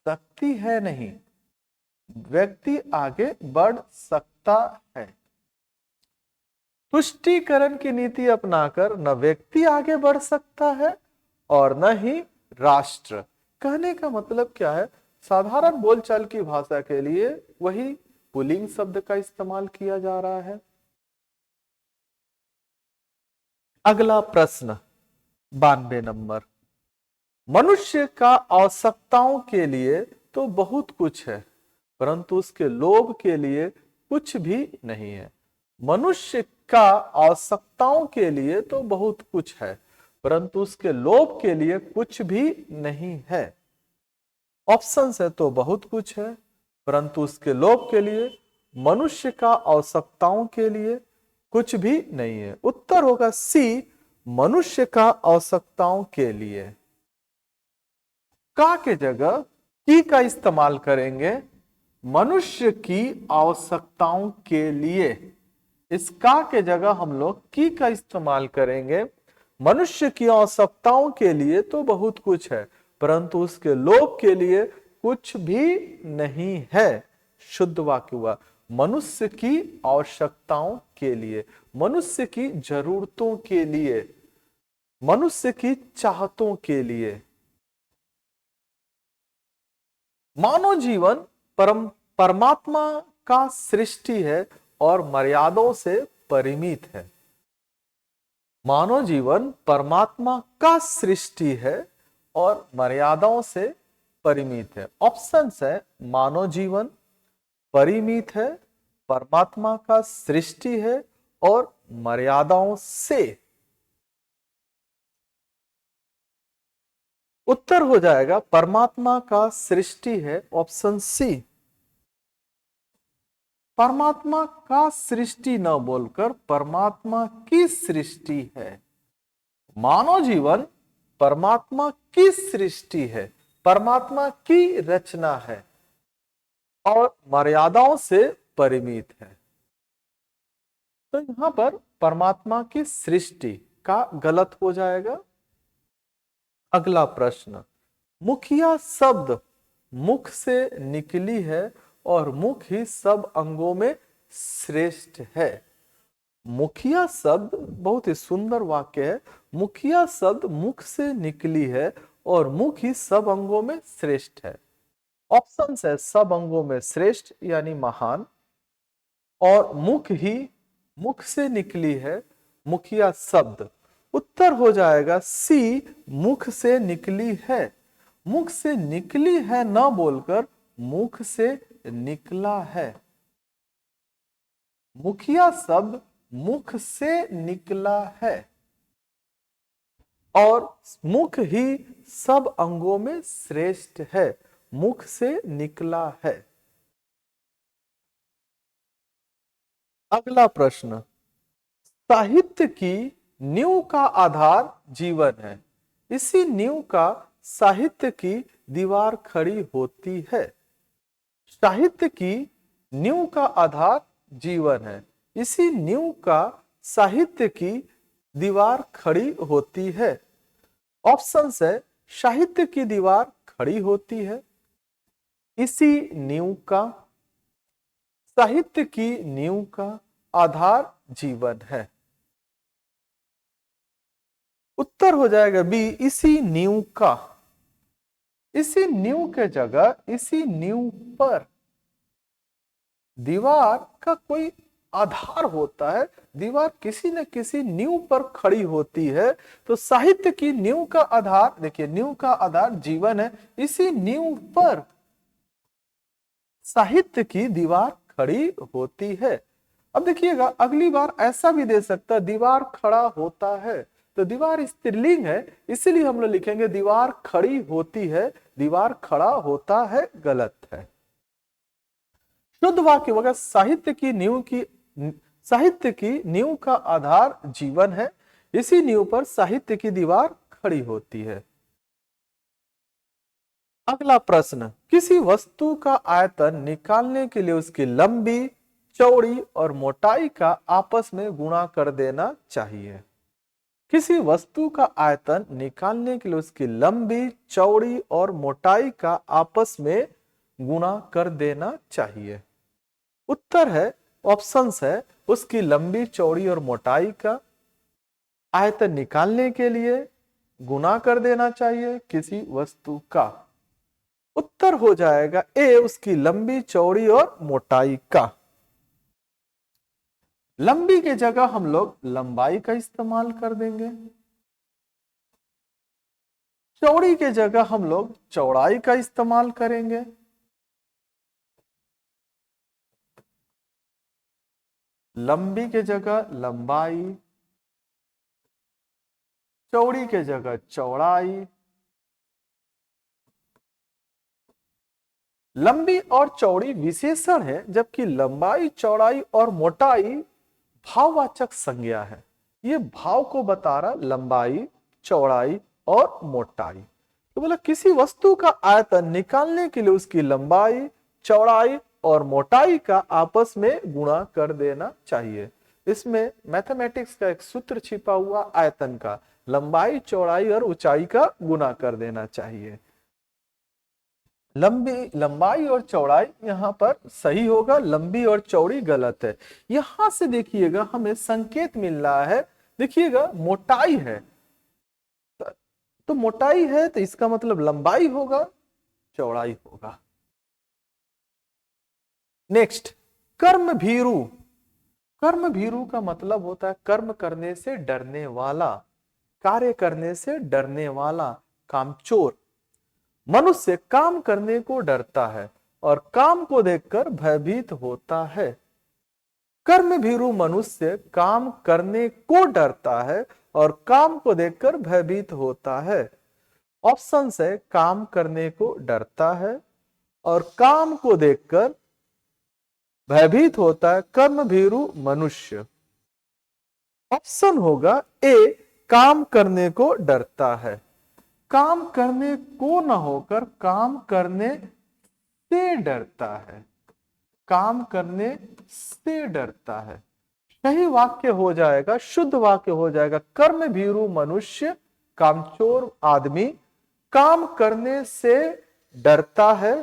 सकती है नहीं, व्यक्ति आगे बढ़ सकता सकता है। तुष्टीकरण की नीति अपनाकर न व्यक्ति आगे बढ़ सकता है और न ही राष्ट्र। कहने का मतलब क्या है, साधारण बोलचाल की भाषा के लिए वही पुल्लिंग शब्द का इस्तेमाल किया जा रहा है। अगला प्रश्न 92 नंबर, मनुष्य का आवश्यकताओं के लिए तो बहुत कुछ है परंतु उसके लोभ के लिए कुछ भी नहीं है। मनुष्य का आवश्यकताओं के लिए तो बहुत कुछ है परंतु उसके लोभ के लिए कुछ भी नहीं है। ऑप्शन है तो बहुत कुछ है परंतु उसके लोभ के लिए, मनुष्य का आवश्यकताओं के लिए कुछ भी नहीं है। उत्तर होगा सी, मनुष्य का आवश्यकताओं के लिए। का के जगह की का इस्तेमाल करेंगे, मनुष्य की आवश्यकताओं के लिए। इस का के जगह हम लोग की का इस्तेमाल करेंगे। मनुष्य की आवश्यकताओं के लिए तो बहुत कुछ है परंतु उसके लोभ के लिए कुछ भी नहीं है। शुद्ध वाक्य हुआ, मनुष्य की आवश्यकताओं के लिए, मनुष्य की जरूरतों के लिए, मनुष्य की चाहतों के लिए। मानव जीवन परमात्मा का सृष्टि है और मर्यादाओं से परिमित है। मानव जीवन परमात्मा का सृष्टि है और मर्यादाओं से परिमित है। ऑप्शन है मानव जीवन परिमित है, परमात्मा का सृष्टि है और मर्यादाओं से। उत्तर हो जाएगा परमात्मा का सृष्टि है, ऑप्शन सी। परमात्मा का सृष्टि न बोलकर परमात्मा की सृष्टि है। मानव जीवन परमात्मा की सृष्टि है, परमात्मा की रचना है और मर्यादाओं से परिमित है। तो यहां पर परमात्मा की सृष्टि का गलत हो जाएगा। अगला प्रश्न, मुखिया शब्द मुख से निकली है और मुख ही सब अंगों में श्रेष्ठ है। मुखिया शब्द बहुत ही सुंदर वाक्य है। मुखिया शब्द मुख से निकली है और मुख ही सब अंगों में श्रेष्ठ है। ऑप्शन है सब अंगों में श्रेष्ठ यानी महान, और मुख ही मुख से निकली है, मुखिया शब्द। उत्तर हो जाएगा सी, मुख से निकली है। मुख से निकली है न बोलकर मुख से निकला है। मुखिया शब्द मुख से निकला है और मुख ही सब अंगों में श्रेष्ठ है, मुख से निकला है। अगला प्रश्न, साहित्य की नींव का आधार जीवन है, इसी नींव का साहित्य की दीवार खड़ी होती है। साहित्य की नींव का आधार जीवन है, इसी नींव का साहित्य की दीवार खड़ी होती है। ऑप्शन है साहित्य की दीवार खड़ी होती है, इसी नींव का, साहित्य की नींव का आधार जीवन है। उत्तर हो जाएगा बी, इसी नींव का। इसी नींव के जगह इसी नींव पर, दीवार का कोई आधार होता है, दीवार किसी न किसी नींव पर खड़ी होती है। तो साहित्य की नींव का आधार, देखिए नींव का आधार जीवन है, इसी नींव पर साहित्य की दीवार खड़ी होती है। अब देखिएगा अगली बार ऐसा भी दे सकता है, दीवार खड़ा होता है, तो दीवार स्त्रीलिंग है, इसीलिए हम लोग लिखेंगे दीवार खड़ी होती है, दीवार खड़ा होता है गलत है। शुद्ध वाक्य होगा साहित्य की नींव का आधार जीवन है, इसी नींव पर साहित्य की दीवार खड़ी होती है। अगला प्रश्न, किसी वस्तु का आयतन निकालने के लिए उसकी लंबी, चौड़ी और मोटाई का आपस में गुणा कर देना चाहिए। किसी वस्तु का आयतन निकालने के लिए उसकी लंबी, चौड़ी और मोटाई का आपस में गुणा कर देना चाहिए। उत्तर है ऑप्शंस है उसकी लंबी चौड़ी और मोटाई का आयतन निकालने के लिए गुना कर देना चाहिए किसी वस्तु का। उत्तर हो जाएगा ए, उसकी लंबी चौड़ी और मोटाई का। लंबी की जगह हम लोग लंबाई का इस्तेमाल कर देंगे, चौड़ी की जगह हम लोग चौड़ाई का इस्तेमाल करेंगे। लंबी के जगह लंबाई, चौड़ी के जगह चौड़ाई। लंबी और चौड़ी विशेषण है, जबकि लंबाई, चौड़ाई और मोटाई भाववाचक संज्ञा है। ये भाव को बता रहा, लंबाई, चौड़ाई और मोटाई। तो बोला किसी वस्तु का आयतन निकालने के लिए उसकी लंबाई, चौड़ाई और मोटाई का आपस में गुणा कर देना चाहिए। इसमें मैथमेटिक्स का एक सूत्र छिपा हुआ, आयतन का लंबाई, चौड़ाई और ऊंचाई का गुना कर देना चाहिए। लंबाई और चौड़ाई यहां पर सही होगा, लंबी और चौड़ी गलत है। यहां से देखिएगा हमें संकेत मिल रहा है, देखिएगा मोटाई है, तो मोटाई है तो इसका मतलब लंबाई होगा, चौड़ाई होगा। नेक्स्ट, कर्म भीरु। कर्म भीरु का मतलब होता है कर्म करने से डरने वाला, कार्य करने से डरने वाला, कामचोर। मनुष्य काम करने को डरता है और काम को देखकर भयभीत होता है। कर्म भीरु मनुष्य काम करने को डरता है और काम को देखकर भयभीत होता है। ऑप्शन है काम करने को डरता है और काम को देखकर भयभीत होता है कर्म भीरु मनुष्य। ऑप्शन होगा ए, काम करने को डरता है। काम करने को न होकर काम करने से डरता है, काम करने से डरता है। सही वाक्य हो जाएगा, शुद्ध वाक्य हो जाएगा, कर्म भीरु मनुष्य, कामचोर आदमी काम करने से डरता है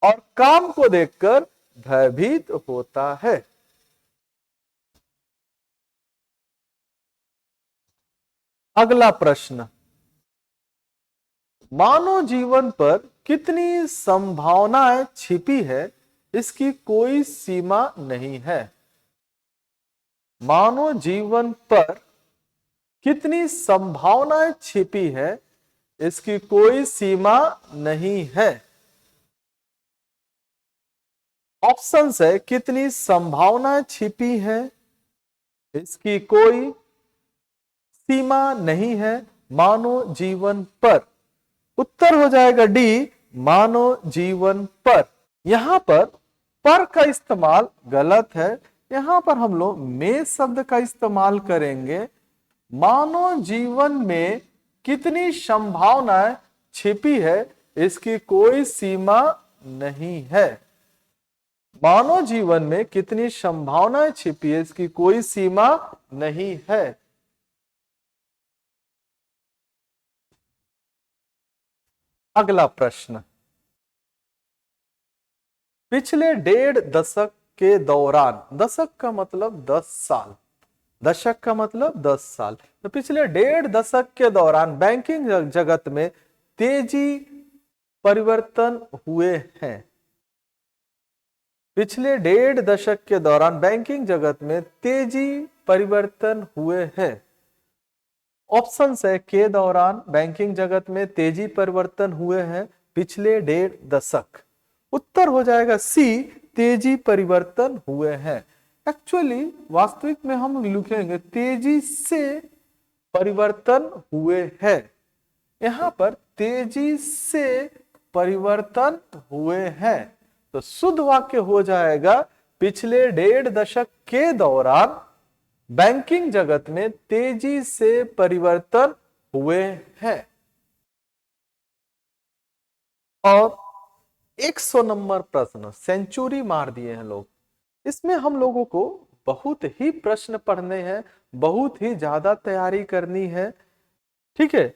और काम को देखकर भयभीत होता है। अगला प्रश्न, मानव जीवन पर कितनी संभावनाएं छिपी है, इसकी कोई सीमा नहीं है। मानव जीवन पर कितनी संभावनाएं छिपी है, इसकी कोई सीमा नहीं है। ऑप्शन है कितनी संभावनाएं छिपी है, इसकी कोई सीमा नहीं है मानव जीवन पर। उत्तर हो जाएगा डी, मानव जीवन पर। यहां पर का इस्तेमाल गलत है, यहां पर हम लोग में शब्द का इस्तेमाल करेंगे। मानव जीवन में कितनी संभावनाएं छिपी है, इसकी कोई सीमा नहीं है। मानव जीवन में कितनी संभावनाएं छिपी है, इसकी कोई सीमा नहीं है। अगला प्रश्न, पिछले 1.5 दशक के दौरान, दशक का मतलब 10 साल, दशक का मतलब 10 साल, तो पिछले 1.5 दशक के दौरान बैंकिंग जगत में तेजी परिवर्तन हुए हैं। पिछले 1.5 दशक के दौरान बैंकिंग जगत में तेजी परिवर्तन हुए हैं। ऑप्शन है के दौरान बैंकिंग जगत में तेजी परिवर्तन हुए हैं पिछले 1.5 दशक। उत्तर हो जाएगा सी, तेजी परिवर्तन हुए हैं। एक्चुअली वास्तविक में हम लिखेंगे तेजी से परिवर्तन हुए हैं। यहां पर तेजी से परिवर्तन हुए हैं, तो शुद्ध वाक्य हो जाएगा पिछले 1.5 दशक के दौरान बैंकिंग जगत में तेजी से परिवर्तन हुए हैं। और 100 नंबर प्रश्न, सेंचुरी मार दिए हैं लोग। इसमें हम लोगों को बहुत ही प्रश्न पढ़ने हैं, बहुत ही ज्यादा तैयारी करनी है, ठीक है।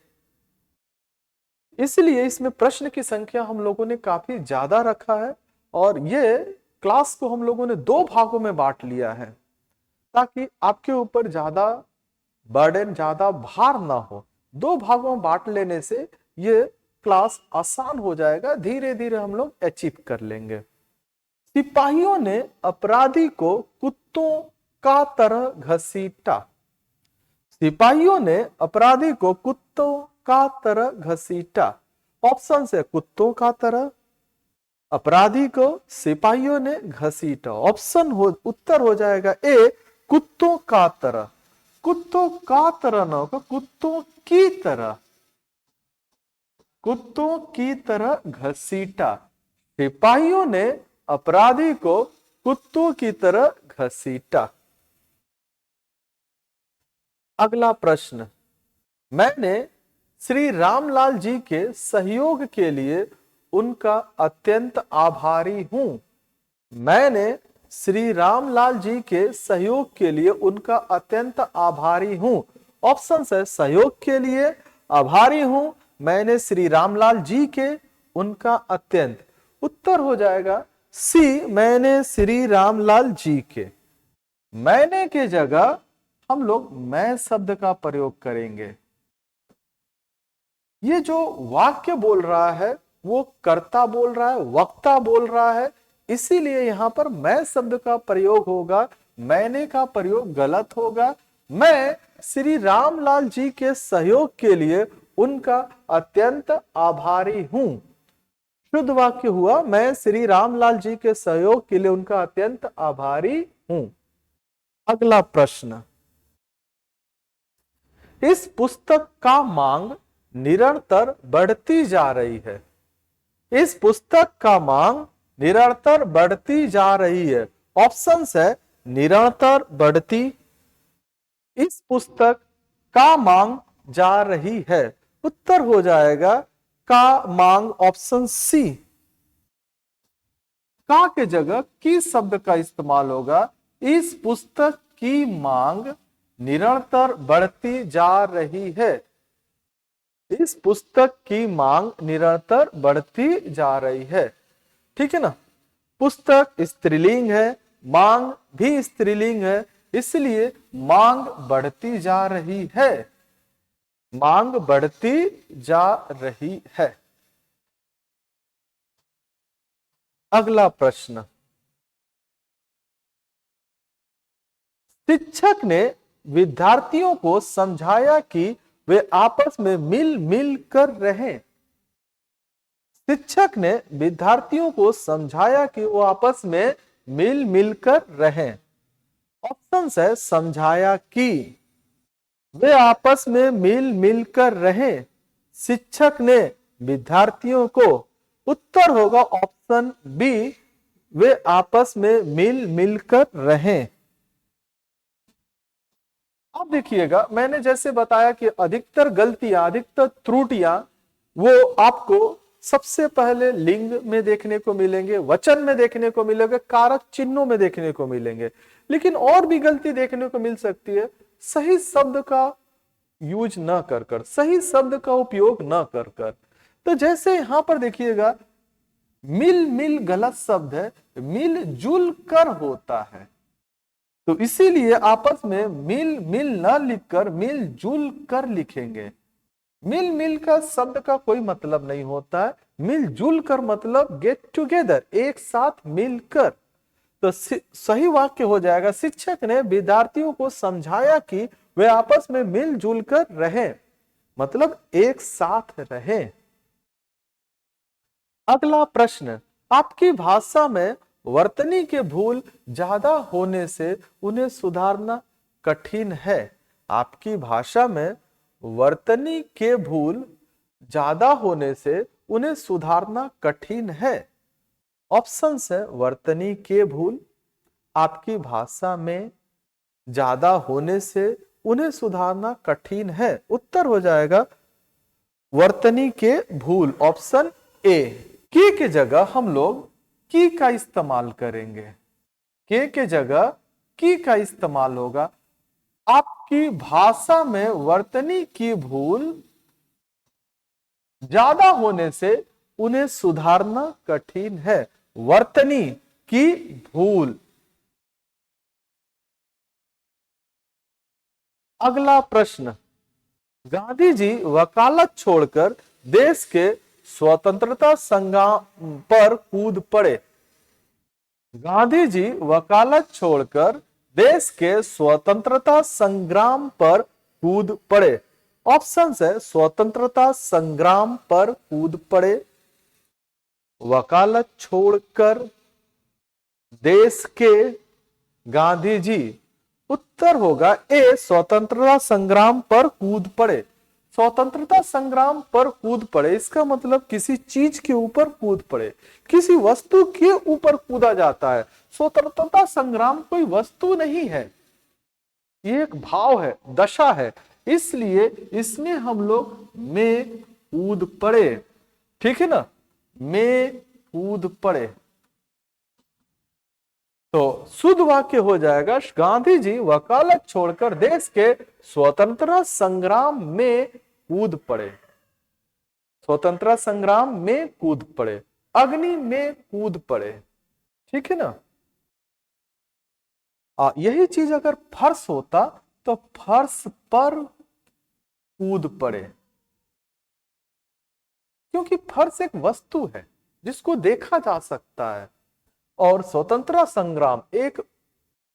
इसलिए इसमें प्रश्न की संख्या हम लोगों ने काफी ज्यादा रखा है और ये क्लास को हम लोगों ने 2 भागों में बांट लिया है ताकि आपके ऊपर ज्यादा बर्डन, ज्यादा भार ना हो। 2 भागों में बांट लेने से ये क्लास आसान हो जाएगा, धीरे धीरे हम लोग अचीव कर लेंगे। सिपाहियों ने अपराधी को कुत्तों का तरह घसीटा। सिपाहियों ने अपराधी को कुत्तों का तरह घसीटा। ऑप्शन है कुत्तों का तरह, अपराधी को सिपाहियों ने घसीटा। उत्तर हो जाएगा ए, कुत्तों का तरह। कुत्तों का तरह ना होगा, कुत्तों की तरह, कुत्तों की तरह घसीटा। सिपाहियों ने अपराधी को कुत्तों की तरह घसीटा। अगला प्रश्न, मैंने श्री रामलाल जी के सहयोग के लिए उनका अत्यंत आभारी हूं। मैंने श्री रामलाल जी के सहयोग के लिए उनका अत्यंत आभारी हूं। ऑप्शन है सहयोग के लिए, आभारी हूं, मैंने श्री रामलाल जी के, उनका अत्यंत। उत्तर हो जाएगा सी, मैंने श्री रामलाल जी के। मैंने के जगह हम लोग मैं शब्द का प्रयोग करेंगे। ये जो वाक्य बोल रहा है वो कर्ता बोल रहा है, वक्ता बोल रहा है, इसीलिए यहां पर मैं शब्द का प्रयोग होगा। मैंने का प्रयोग गलत होगा। मैं श्री रामलाल जी के सहयोग के लिए उनका अत्यंत आभारी हूं। शुद्ध वाक्य हुआ, मैं श्री रामलाल जी के सहयोग के लिए उनका अत्यंत आभारी हूं। अगला प्रश्न, इस पुस्तक का मांग निरंतर बढ़ती जा रही है। इस पुस्तक का मांग निरंतर बढ़ती जा रही है। ऑप्शन है निरंतर बढ़ती, इस पुस्तक का मांग जा रही है। उत्तर हो जाएगा का मांग, ऑप्शन सी। का के जगह की शब्द का इस्तेमाल होगा। इस पुस्तक की मांग निरंतर बढ़ती जा रही है। इस पुस्तक की मांग निरंतर बढ़ती जा रही है। ठीक है ना। पुस्तक स्त्रीलिंग है, मांग भी स्त्रीलिंग है, इसलिए मांग बढ़ती जा रही है। मांग बढ़ती जा रही है। अगला प्रश्न, शिक्षक ने विद्यार्थियों को समझाया कि वे आपस में मिल मिल कर रहें। शिक्षक ने विद्यार्थियों को समझाया कि वो आपस में मिल मिल कर रहें। ऑप्शन है समझाया कि, वे आपस में मिल मिल कर रहें। शिक्षक ने विद्यार्थियों को। उत्तर होगा ऑप्शन बी, वे आपस में मिल मिल कर रहें। अब देखिएगा, मैंने जैसे बताया कि अधिकतर गलतियां, अधिकतर त्रुटियां वो आपको सबसे पहले लिंग में देखने को मिलेंगे, वचन में देखने को मिलेंगे, कारक चिन्हों में देखने को मिलेंगे। लेकिन और भी गलती देखने को मिल सकती है, सही शब्द का यूज न कर कर, सही शब्द का उपयोग न कर कर। तो जैसे यहां पर देखिएगा, मिल मिल गलत शब्द है, मिल जुल कर होता है। तो इसीलिए आपस में मिल मिल न लिखकर मिल जुल कर लिखेंगे। मिल मिल का शब्द का कोई मतलब नहीं होता है, मिलजुल कर मतलब गेट टुगेदर, एक साथ मिलकर। तो सही वाक्य हो जाएगा, शिक्षक ने विद्यार्थियों को समझाया कि वे आपस में मिलजुल कर रहें, मतलब एक साथ रहें। अगला प्रश्न, आपकी भाषा में वर्तनी के भूल ज्यादा होने से उन्हें सुधारना कठिन है। आपकी भाषा में वर्तनी के भूल ज्यादा होने से उन्हें सुधारना कठिन है। ऑप्शन है वर्तनी के भूल आपकी भाषा में ज्यादा होने से उन्हें सुधारना कठिन है। उत्तर हो जाएगा वर्तनी के भूल, ऑप्शन ए। के जगह हम लोग की का इस्तेमाल करेंगे। के जगह की का इस्तेमाल होगा। आपकी भाषा में वर्तनी की भूल ज्यादा होने से उन्हें सुधारना कठिन है। वर्तनी की भूल। अगला प्रश्न, गांधी जी वकालत छोड़कर देश के स्वतंत्रता संग्राम पर कूद पड़े। गांधी जी वकालत छोड़कर देश के स्वतंत्रता संग्राम पर कूद पड़े। ऑप्शन है स्वतंत्रता संग्राम पर कूद पड़े, वकालत छोड़कर देश के गांधी जी। उत्तर होगा ए, स्वतंत्रता संग्राम पर कूद पड़े। स्वतंत्रता संग्राम पर कूद पड़े इसका मतलब किसी चीज के ऊपर कूद पड़े, किसी वस्तु के ऊपर कूदा जाता है। स्वतंत्रता संग्राम कोई वस्तु नहीं है, ये एक भाव है, दशा है, इसलिए इसमें हम लोग में कूद पड़े। ठीक है ना, में कूद पड़े। तो शुद्ध वाक्य हो जाएगा, गांधी जी वकालत छोड़कर देश के स्वतंत्रता संग्राम में कूद पड़े। स्वतंत्रता संग्राम में कूद पड़े, अग्नि में कूद पड़े। ठीक है ना। यही चीज अगर फर्श होता तो फर्श पर कूद पड़े, क्योंकि फर्श एक वस्तु है जिसको देखा जा सकता है, और स्वतंत्रता संग्राम एक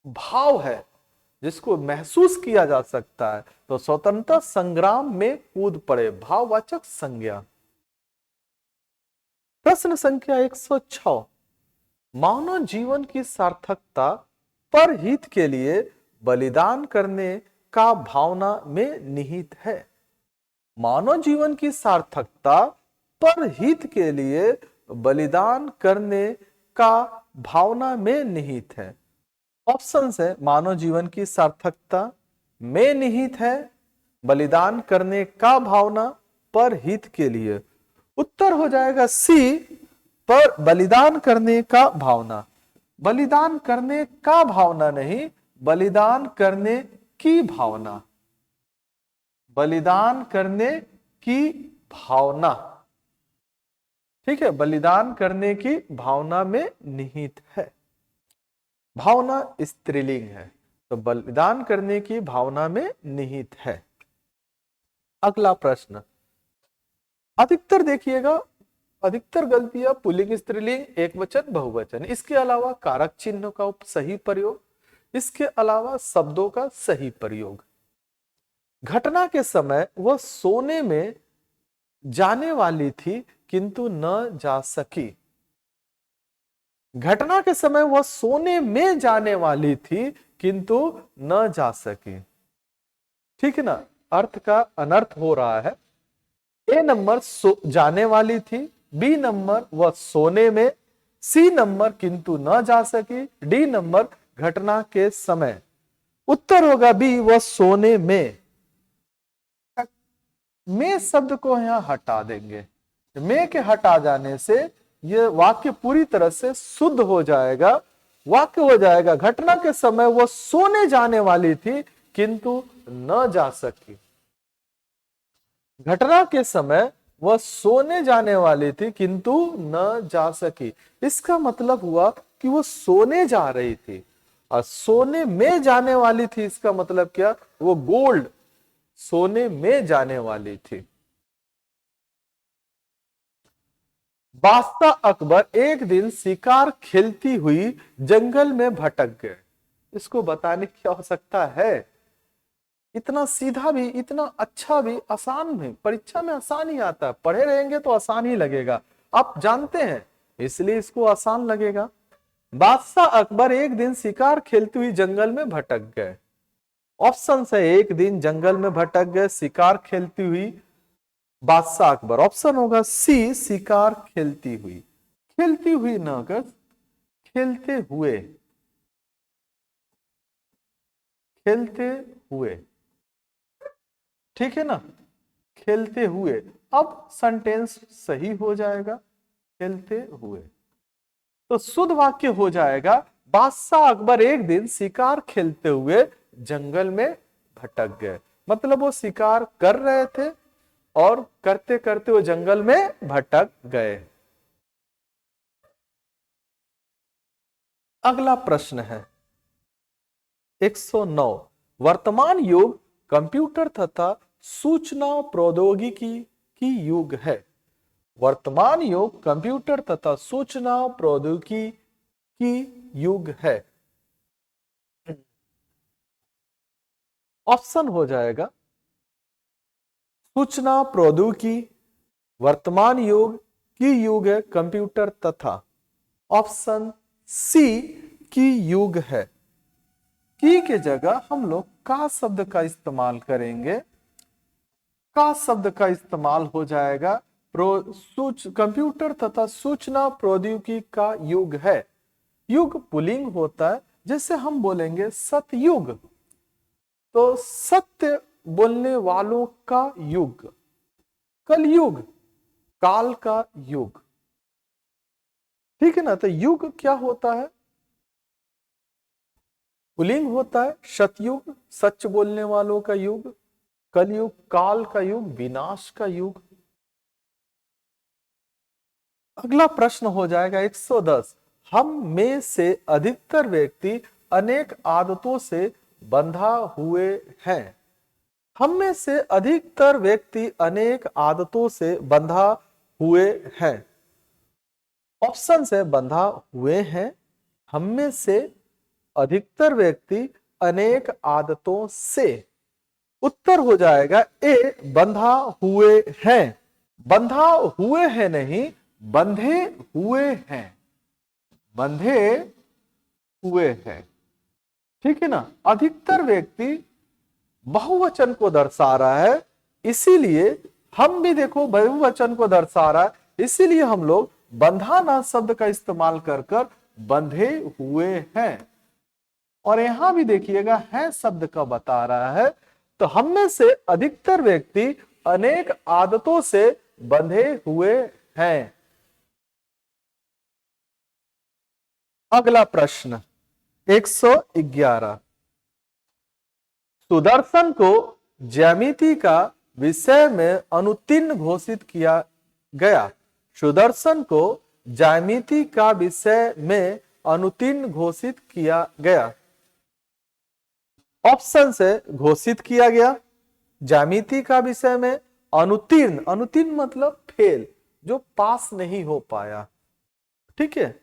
भाव है जिसको महसूस किया जा सकता है। तो स्वतंत्रता संग्राम में कूद पड़े, भाववाचक संज्ञा। प्रश्न संख्या 106, मानव जीवन की सार्थकता पर हित के लिए बलिदान करने का भावना में निहित है। मानव जीवन की सार्थकता पर हित के लिए बलिदान करने का भावना में निहित है। ऑप्शन है मानव जीवन की सार्थकता में निहित है, बलिदान करने का भावना, पर हित के लिए। उत्तर हो जाएगा सी, पर बलिदान करने का भावना। बलिदान करने का भावना नहीं, बलिदान करने की भावना, बलिदान करने की भावना। ठीक है, बलिदान करने की भावना में निहित है। भावना स्त्रीलिंग है, तो बलिदान करने की भावना में निहित है। अगला प्रश्न, अधिकतर देखिएगा, अधिकतर गलतियां पुल्लिंग स्त्रीलिंग, एक वचन बहुवचन, इसके अलावा कारक चिन्ह का सही प्रयोग, इसके अलावा शब्दों का सही प्रयोग। घटना के समय वह सोने में जाने वाली थी किंतु न जा सकी। घटना के समय वह सोने में जाने वाली थी किंतु न जा सकी। ठीक है ना, अर्थ का अनर्थ हो रहा है। ए नंबर जाने वाली थी, बी नंबर वह सोने में, सी नंबर किंतु न जा सकी, डी नंबर घटना के समय। उत्तर होगा बी, वह सोने में शब्द को यहां हटा देंगे। में के हटा जाने से यह वाक्य पूरी तरह से शुद्ध हो जाएगा। वाक्य हो जाएगा, घटना के समय वह सोने जाने वाली थी किंतु न जा सकी। घटना के समय वह सोने जाने वाली थी किंतु न जा सकी, इसका मतलब हुआ कि वो सोने जा रही थी, और सोने में जाने वाली थी इसका मतलब क्या, वो गोल्ड सोने में जाने वाली थी। बादशाह अकबर एक दिन शिकार खेलती हुई जंगल में भटक गए। इसको बताने की आवश्यकता है? इतना सीधा भी, इतना अच्छा भी, आसान भी, परीक्षा में आसान ही आता है। पढ़े रहेंगे तो आसान ही लगेगा, आप जानते हैं, इसलिए इसको आसान लगेगा। बादशाह अकबर एक दिन शिकार खेलती हुई जंगल में भटक गए। ऑप्शन है एक दिन जंगल में भटक गए, शिकार खेलती हुई बादशाह अकबर। ऑप्शन होगा सी, शिकार खेलती हुई। खेलती हुई ना कर, खेलते हुए, खेलते हुए। ठीक है ना, खेलते हुए। अब सेंटेंस सही हो जाएगा, खेलते हुए। तो शुद्ध वाक्य हो जाएगा, बादशाह अकबर एक दिन शिकार खेलते हुए जंगल में भटक गए। मतलब वो शिकार कर रहे थे और करते करते वो जंगल में भटक गए। अगला प्रश्न है 109। वर्तमान युग कंप्यूटर तथा सूचना प्रौद्योगिकी की युग है। वर्तमान युग कंप्यूटर तथा सूचना प्रौद्योगिकी की युग है। ऑप्शन हो जाएगा सूचना प्रौद्योगिकी, वर्तमान युग की युग है कंप्यूटर तथा, ऑप्शन सी की युग है। की के जगह हम लोग का शब्द का इस्तेमाल करेंगे। का शब्द का इस्तेमाल हो जाएगा कंप्यूटर तथा सूचना प्रौद्योगिकी का युग है। युग पुल्लिंग होता है, जैसे हम बोलेंगे सतयुग तो सत्य बोलने वालों का युग, कलयुग काल का युग, ठीक है ना। तो युग क्या होता है, पुल्लिंग होता है। सतयुग सच बोलने वालों का युग, कलयुग काल का युग, विनाश का युग। अगला प्रश्न हो जाएगा 110। हम में से अधिकतर व्यक्ति अनेक आदतों से बंधा हुए हैं। हम में से अधिकतर व्यक्ति अनेक आदतों से बंधा हुए हैं। ऑप्शन से बंधा हुए हैं, हम में से अधिकतर व्यक्ति अनेक आदतों से। उत्तर हो जाएगा ए बंधा हुए हैं। बंधा हुए हैं नहीं, बंधे हुए हैं, बंधे हुए हैं, ठीक है ना। अधिकतर व्यक्ति बहुवचन को दर्शा रहा है, इसीलिए हम भी देखो बहुवचन को दर्शा रहा है, इसीलिए हम लोग बंधा ना शब्द का इस्तेमाल कर कर बंधे हुए हैं। और यहां भी देखिएगा है शब्द का बता रहा है, तो हम में से अधिकतर व्यक्ति अनेक आदतों से बंधे हुए हैं। अगला प्रश्न 111। सुदर्शन को ज्यामिति का विषय में अनुत्तीर्ण घोषित किया गया। सुदर्शन को ज्यामिति का विषय में अनुत्तीर्ण घोषित किया गया। ऑप्शन से घोषित किया गया, ज्यामिति का विषय में अनुत्तीर्ण, अनुत्तीर्ण मतलब फेल, जो पास नहीं हो पाया, ठीक है।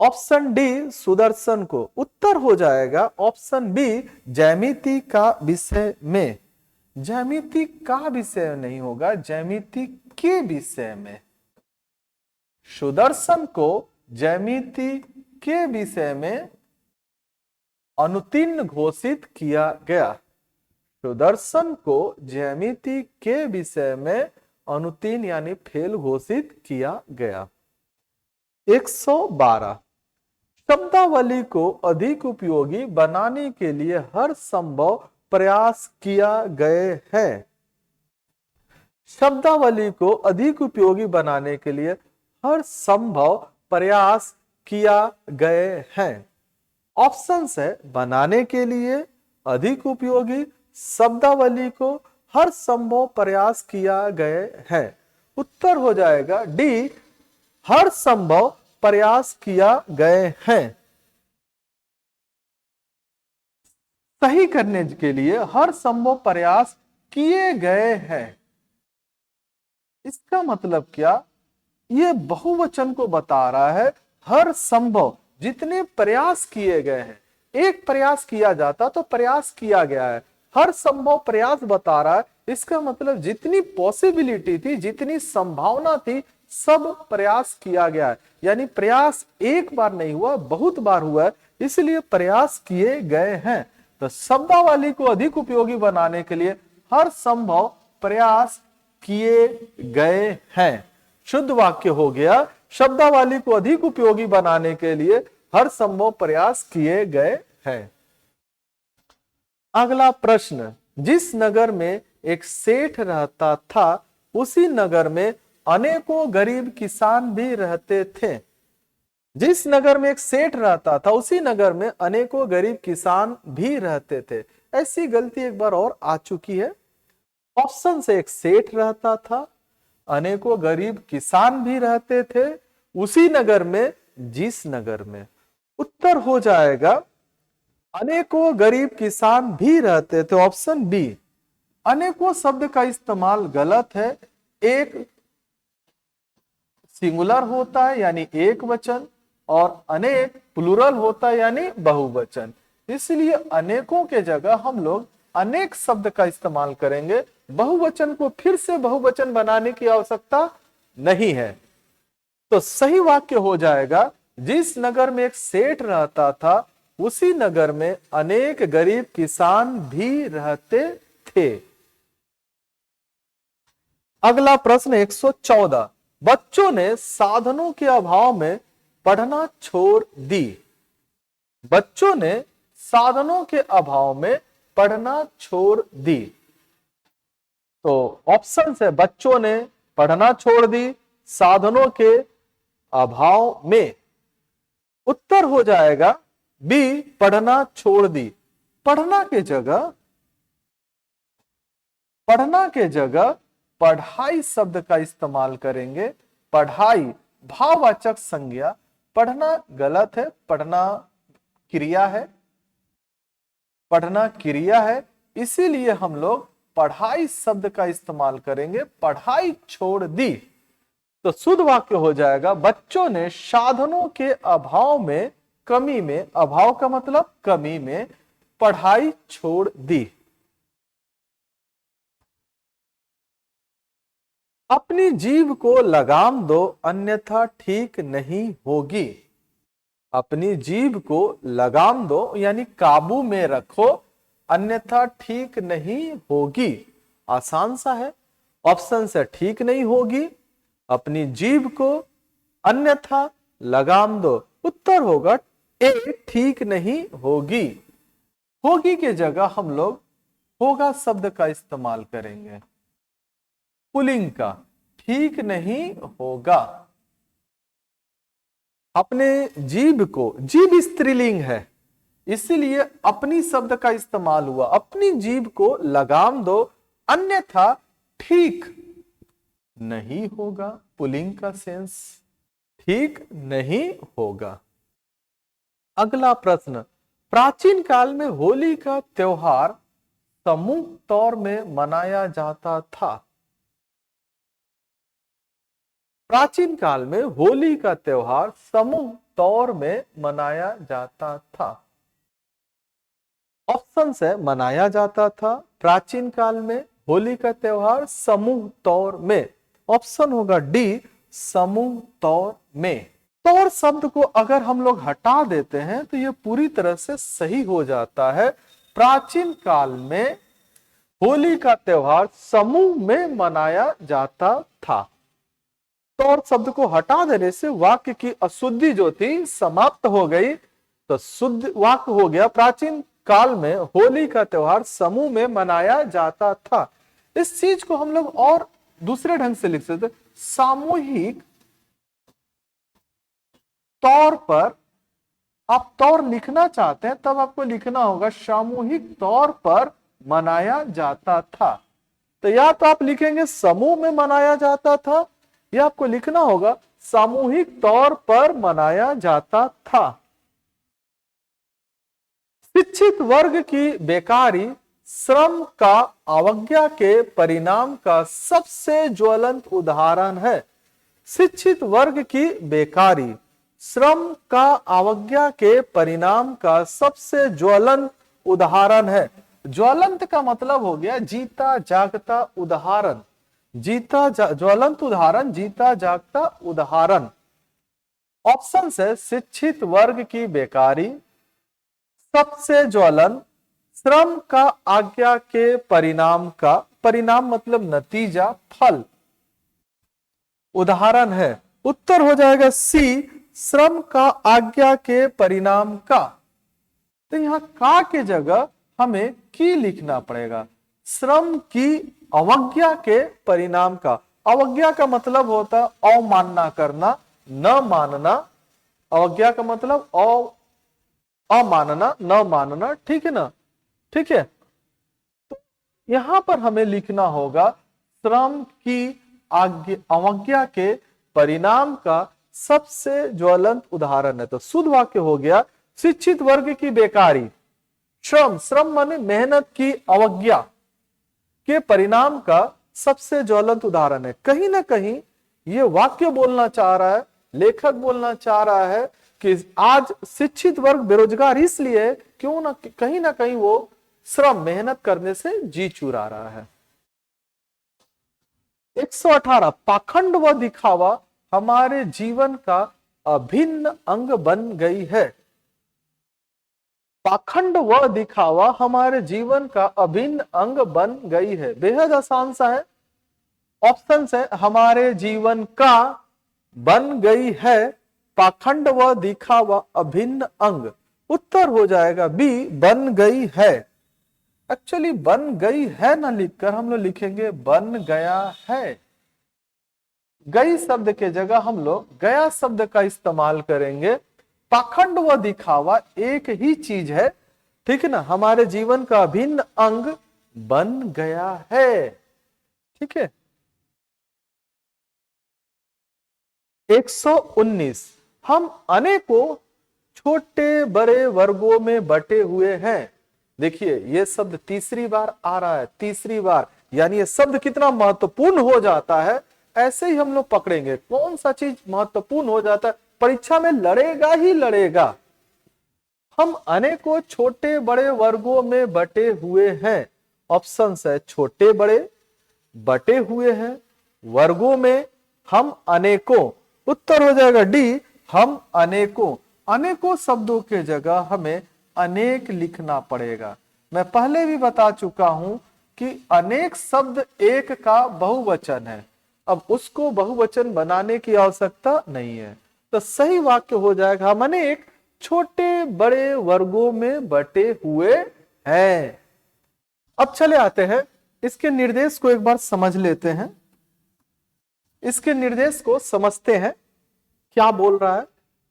ऑप्शन डी सुदर्शन को। उत्तर हो जाएगा ऑप्शन बी ज्यामिति का विषय में। ज्यामिति का विषय नहीं होगा, ज्यामिति के विषय में। सुदर्शन को ज्यामिति के विषय में अनुत्तीर्ण घोषित किया गया। सुदर्शन को ज्यामिति के विषय में अनुत्तीर्ण यानी फेल घोषित किया गया। 112। शब्दावली को अधिक उपयोगी बनाने के लिए हर संभव प्रयास किया गए हैं। शब्दावली को अधिक उपयोगी बनाने के लिए हर संभव प्रयास किया गए हैं। ऑप्शन है बनाने के लिए अधिक उपयोगी शब्दावली को हर संभव प्रयास किया गए हैं। उत्तर हो जाएगा डी हर संभव प्रयास किया गए हैं। सही करने के लिए हर संभव प्रयास किए गए हैं, इसका मतलब क्या, ये बहुवचन को बता रहा है। हर संभव जितने प्रयास किए गए हैं, एक प्रयास किया जाता तो प्रयास किया गया है, हर संभव प्रयास बता रहा है, इसका मतलब जितनी पॉसिबिलिटी थी, जितनी संभावना थी, सब प्रयास किया गया है। यानी प्रयास एक बार नहीं हुआ, बहुत बार हुआ है, इसलिए प्रयास किए गए हैं। तो शब्दावली को अधिक उपयोगी बनाने के लिए हर संभव प्रयास किए गए हैं। शुद्ध वाक्य हो गया, शब्दावली को अधिक उपयोगी बनाने के लिए हर संभव प्रयास किए गए हैं। अगला प्रश्न, जिस नगर में एक सेठ रहता था, उसी नगर में अनेकों गरीब किसान भी रहते थे। जिस नगर में एक सेठ रहता था, उसी नगर में अनेकों गरीब किसान भी रहते थे। ऐसी गलती एक बार और आ चुकी है। ऑप्शन से एक सेठ रहता था, अनेकों गरीब किसान भी रहते थे उसी नगर में, जिस नगर में। उत्तर हो जाएगा अनेकों गरीब किसान भी रहते थे, ऑप्शन बी। अनेकों शब्द का इस्तेमाल गलत है। एक सिंगुलर होता है यानी एक वचन, और अनेक प्लूरल होता है यानी बहुवचन। इसलिए अनेकों के जगह हम लोग अनेक शब्द का इस्तेमाल करेंगे। बहुवचन को फिर से बहुवचन बनाने की आवश्यकता नहीं है। तो सही वाक्य हो जाएगा, जिस नगर में एक सेठ रहता था उसी नगर में अनेक गरीब किसान भी रहते थे। अगला प्रश्न 114। बच्चों ने साधनों के अभाव में पढ़ना छोड़ दी। बच्चों ने साधनों के अभाव में पढ़ना छोड़ दी। तो ऑप्शन है बच्चों ने पढ़ना छोड़ दी, साधनों के अभाव में। उत्तर हो जाएगा बी, पढ़ना छोड़ दी। पढ़ना के जगह पढ़ाई शब्द का इस्तेमाल करेंगे। पढ़ाई भाववाचक संज्ञा, पढ़ना गलत है, पढ़ना क्रिया है, पढ़ना क्रिया है, इसीलिए हम लोग पढ़ाई शब्द का इस्तेमाल करेंगे। पढ़ाई छोड़ दी। तो शुद्ध वाक्य हो जाएगा बच्चों ने साधनों के अभाव में, कमी में, अभाव का मतलब कमी में, पढ़ाई छोड़ दी। अपनी जीभ को लगाम दो अन्यथा ठीक नहीं होगी। अपनी जीभ को लगाम दो यानी काबू में रखो, अन्यथा ठीक नहीं होगी। आसान सा है, ऑप्शन से ठीक नहीं होगी, अपनी जीभ को, अन्यथा लगाम दो। उत्तर होगा ए, ठीक नहीं होगी। होगी के जगह हम लोग होगा शब्द का इस्तेमाल करेंगे, पुल्लिंग का। ठीक नहीं होगा। अपने जीभ को, जीभ स्त्रीलिंग है इसीलिए अपनी शब्द का इस्तेमाल हुआ। अपनी जीभ को लगाम दो अन्यथा ठीक नहीं होगा, पुल्लिंग का सेंस, ठीक नहीं होगा। अगला प्रश्न, प्राचीन काल में होली का त्योहार समूह तौर में मनाया जाता था। प्राचीन काल में होली का त्योहार समूह तौर में मनाया जाता था। ऑप्शन से मनाया जाता था प्राचीन काल में होली का त्योहार समूह तौर में। ऑप्शन होगा डी, समूह तौर में। तौर शब्द को अगर हम लोग हटा देते हैं तो यह पूरी तरह से सही हो जाता है। प्राचीन काल में होली का त्योहार समूह में मनाया जाता था। तौर शब्द को हटा देने से वाक्य की अशुद्धि जो थी समाप्त हो गई, तो शुद्ध वाक्य हो गया प्राचीन काल में होली का त्योहार समूह में मनाया जाता था। इस चीज को हम लोग और दूसरे ढंग से लिख सकते, सामूहिक तौर पर। आप तौर लिखना चाहते हैं तब आपको लिखना होगा सामूहिक तौर पर मनाया जाता था। तो या तो आप लिखेंगे समूह में मनाया जाता था, या आपको लिखना होगा सामूहिक तौर पर मनाया जाता था। शिक्षित वर्ग की बेकारी श्रम का अवज्ञा के परिणाम का सबसे ज्वलंत उदाहरण है। शिक्षित वर्ग की बेकारी श्रम का अवज्ञा के परिणाम का सबसे ज्वलंत उदाहरण है। ज्वलंत का मतलब हो गया जीता जागता उदाहरण, ज्वलंत उदाहरण, जीता जागता उदाहरण। ऑप्शन से शिक्षित वर्ग की बेकारी, सबसे ज्वलंत, श्रम का आज्ञा के परिणाम का, परिणाम मतलब नतीजा, फल, उदाहरण है। उत्तर हो जाएगा सी, श्रम का आज्ञा के परिणाम का। तो यहां का के जगह हमें की लिखना पड़ेगा। श्रम की अवज्ञा के परिणाम का। अवज्ञा का मतलब होता अवमानना करना, न मानना। अवज्ञा का मतलब अमानना, न मानना, ठीक है ना, ठीक है। तो यहां पर हमें लिखना होगा श्रम की अवज्ञा के परिणाम का सबसे ज्वलंत उदाहरण है। तो शुद्ध वाक्य हो गया, शिक्षित वर्ग की बेकारी श्रम, श्रम माने मेहनत की अवज्ञा के परिणाम का सबसे ज्वलंत उदाहरण है। कहीं ना कहीं ये वाक्य बोलना चाह रहा है, लेखक बोलना चाह रहा है कि आज शिक्षित वर्ग बेरोजगार इसलिए है, क्यों ना कहीं वो श्रम मेहनत करने से जी चुरा रहा है। 118 पाखंड व दिखावा हमारे जीवन का अभिन्न अंग बन गई है। पाखंड व दिखावा हमारे जीवन का अभिन्न अंग बन गई है। बेहद आसान सा है, ऑप्शन है हमारे जीवन का बन गई है, पाखंड व दिखावा अभिन्न अंग। उत्तर हो जाएगा बी, बन गई है। एक्चुअली बन गई है ना लिखकर हम लोग लिखेंगे बन गया है। गई शब्द के जगह हम लोग गया शब्द का इस्तेमाल करेंगे। पाखंड व दिखावा एक ही चीज है, ठीक है ना, हमारे जीवन का अभिन्न अंग बन गया है। ठीक है। 119 हम अनेकों छोटे बड़े वर्गों में बटे हुए हैं। देखिए ये शब्द तीसरी बार आ रहा है, तीसरी बार, यानी ये शब्द कितना महत्वपूर्ण हो जाता है ऐसे ही हम लोग पकड़ेंगे। कौन सा चीज महत्वपूर्ण हो जाता है, परीक्षा में लड़ेगा ही लड़ेगा। हम अनेकों छोटे बड़े वर्गों में बटे हुए हैं। ऑप्शन है छोटे बड़े, बटे हुए हैं, वर्गों में, हम अनेकों। उत्तर हो जाएगा डी, हम अनेकों। अनेकों शब्दों के जगह हमें अनेक लिखना पड़ेगा। मैं पहले भी बता चुका हूं कि अनेक शब्द एक का बहुवचन है, अब उसको बहुवचन बनाने की आवश्यकता नहीं है। तो सही वाक्य हो जाएगा हम अनेक छोटे बड़े वर्गों में बटे हुए हैं। अब चले आते हैं इसके निर्देश को एक बार समझ लेते हैं। इसके निर्देश को समझते हैं क्या बोल रहा है।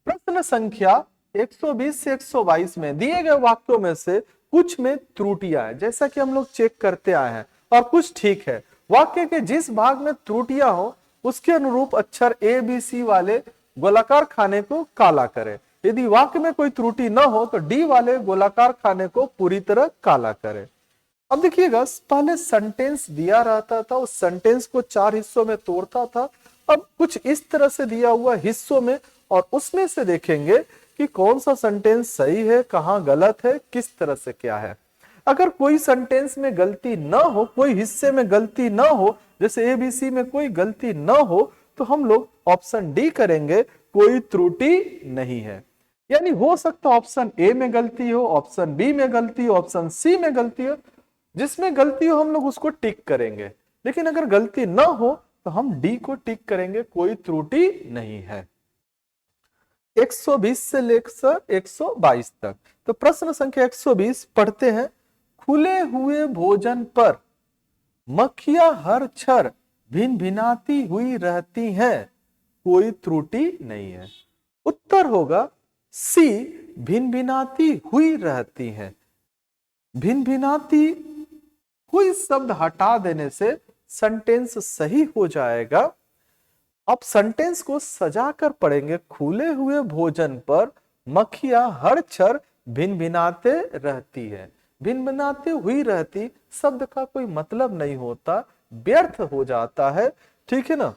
प्रश्न संख्या 120 से 122 में दिए गए वाक्यों में से कुछ में त्रुटियां है, जैसा कि हम लोग चेक करते आए हैं, और कुछ ठीक है। वाक्य के जिस भाग में त्रुटियां हो उसके अनुरूप अक्षर ए बी सी वाले गोलाकार खाने को काला करें। यदि वाक्य में कोई त्रुटि न हो तो डी वाले गोलाकार खाने को पूरी तरह काला करें। अब देखिएगा पहले सेंटेंस दिया रहता था, उस सेंटेंस को 4 हिस्सों में तोड़ता था। अब कुछ इस तरह से दिया हुआ हिस्सों में, और उसमें से देखेंगे कि कौन सा सेंटेंस सही है, कहां गलत है, किस तरह से क्या है। अगर कोई सेंटेंस में गलती न हो, कोई हिस्से में गलती न हो, जैसे एबीसी में कोई गलती न हो, तो हम लोग ऑप्शन डी करेंगे, कोई त्रुटि नहीं है। यानी हो सकता ऑप्शन ए में गलती हो, ऑप्शन बी में गलती हो, ऑप्शन सी में गलती हो, जिसमें गलती हो हम लोग उसको टिक करेंगे। लेकिन अगर गलती न हो तो हम डी को टिक करेंगे, कोई त्रुटि नहीं है। 120 से लेकर 122 तक। तो प्रश्न संख्या 120 पढ़ते हैं। खुले हुए भोजन पर मक्खियां हर क्षण भिन भिनाती हुई रहती हैं, कोई त्रुटि नहीं है। उत्तर होगा सी, भिन भिनाती हुई रहती हैं। भिन भिनाती हुई शब्द हटा देने से सेंटेंस सही हो जाएगा। अब सेंटेंस को सजाकर पढ़ेंगे। खुले हुए भोजन पर मक्खियां हर क्षण भिन भिनाते रहती है। भिन भिनाते हुई रहती शब्द का कोई मतलब नहीं होता, व्यर्थ हो जाता है, ठीक है ना।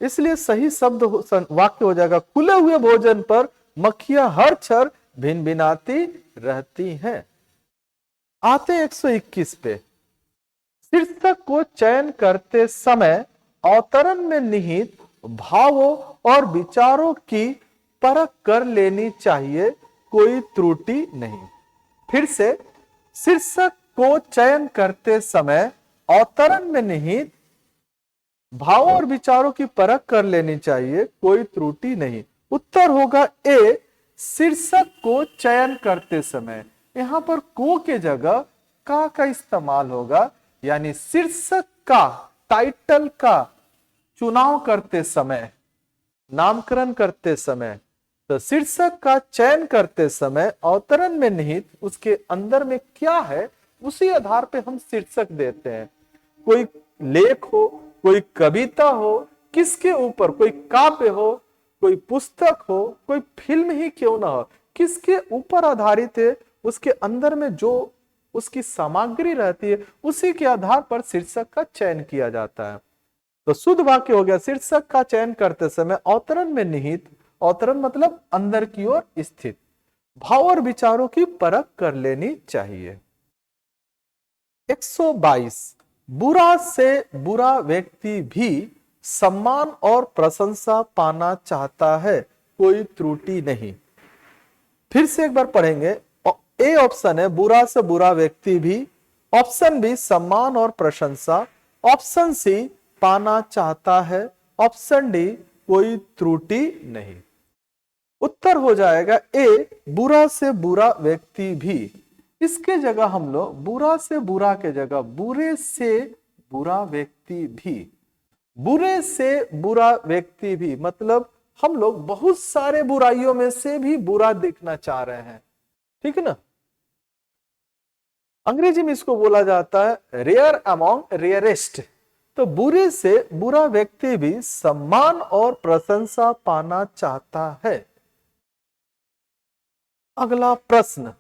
इसलिए सही शब्द वाक्य हो जाएगा, खुले हुए भोजन पर मक्खियां हर क्षण भिन भिनाती रहती हैं। आते 121 पे। शीर्षक को चयन करते समय अवतरण में निहित भावों और विचारों की परख कर लेनी चाहिए, कोई त्रुटि नहीं। फिर से, शीर्षक को चयन करते समय अवतरण में निहित भावों और विचारों की परख कर लेनी चाहिए, कोई त्रुटि नहीं। उत्तर होगा ए, शीर्षक को चयन करते समय। यहां पर को के जगह का इस्तेमाल होगा, यानी शीर्षक का, टाइटल का चुनाव करते समय, नामकरण करते समय। तो शीर्षक का चयन करते समय अवतरण में निहित उसके अंदर में क्या है, उसी आधार पे हम शीर्षक देते हैं। कोई लेख हो, कोई कविता हो, किसके ऊपर, कोई काव्य हो, कोई पुस्तक हो, कोई फिल्म ही क्यों ना हो, किसके ऊपर आधारित है, उसके अंदर में जो उसकी सामग्री रहती है उसी के आधार पर शीर्षक का चयन किया जाता है। तो शुद्ध वाक्य हो गया शीर्षक का चयन करते समय अवतरण में निहित, अवतरण मतलब अंदर की ओर स्थित, भाव और विचारों की परख कर लेनी चाहिए। 122 बुरा से बुरा व्यक्ति भी सम्मान और प्रशंसा पाना चाहता है, कोई त्रुटि नहीं। फिर से एक बार पढ़ेंगे। ए ऑप्शन है बुरा से बुरा व्यक्ति भी, ऑप्शन बी सम्मान और प्रशंसा, ऑप्शन सी पाना चाहता है, ऑप्शन डी कोई त्रुटि नहीं। उत्तर हो जाएगा ए बुरा से बुरा व्यक्ति भी। इसके जगह हम लोग बुरा से बुरा के जगह बुरे से बुरा व्यक्ति भी, बुरे से बुरा व्यक्ति भी मतलब हम लोग बहुत सारे बुराइयों में से भी बुरा देखना चाह रहे हैं, ठीक है ना। अंग्रेजी में इसको बोला जाता है रेयर अमॉन्ग रेयरेस्ट। तो बुरे से बुरा व्यक्ति भी सम्मान और प्रशंसा पाना चाहता है। अगला प्रश्न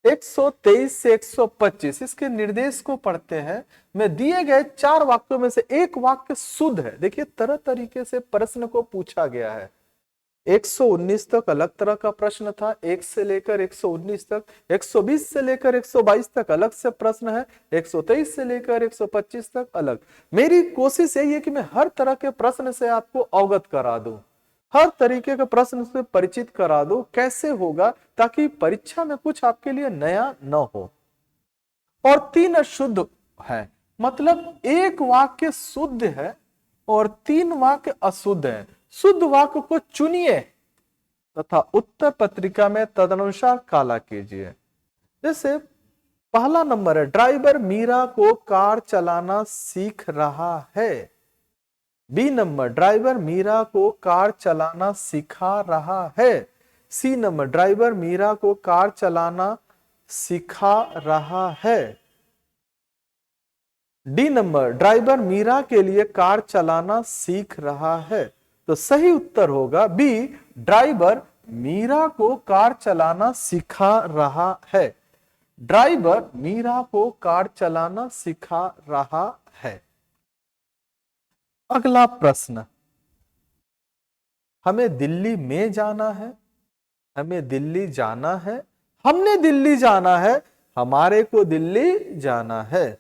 123 से 125 इसके निर्देश को पढ़ते हैं। मैं दिए गए 4 वाक्यों में से एक वाक्य शुद्ध है। देखिए तरह तरीके से प्रश्न को पूछा गया है। 119 तक अलग तरह का प्रश्न था, 1 से लेकर 119 तक, 120 से लेकर 122 तक अलग से प्रश्न है, 123 से लेकर 125 तक अलग। मेरी कोशिश यही है कि मैं हर तरह के प्रश्न से आपको अवगत करा दूं, हर तरीके के प्रश्न से परिचित करा दूं, कैसे होगा ताकि परीक्षा में कुछ आपके लिए नया न हो। और 3 अशुद्ध है, मतलब एक वाक्य शुद्ध है और 3 वाक्य अशुद्ध है। शुद्ध वाक्य को चुनिए तथा उत्तर पत्रिका में तदनुसार काला कीजिए। जैसे पहला नंबर है ड्राइवर मीरा को कार चलाना सीख रहा है। बी नंबर ड्राइवर मीरा को कार चलाना सिखा रहा है। सी नंबर ड्राइवर मीरा को कार चलाना सिखा रहा है। डी नंबर ड्राइवर मीरा के लिए कार चलाना सीख रहा है। तो सही उत्तर होगा बी ड्राइवर मीरा को कार चलाना सिखा रहा है। ड्राइवर मीरा को कार चलाना सिखा रहा है। अगला प्रश्न, हमें दिल्ली में जाना है, हमें दिल्ली जाना है, हमने दिल्ली जाना है, हमारे को दिल्ली जाना है।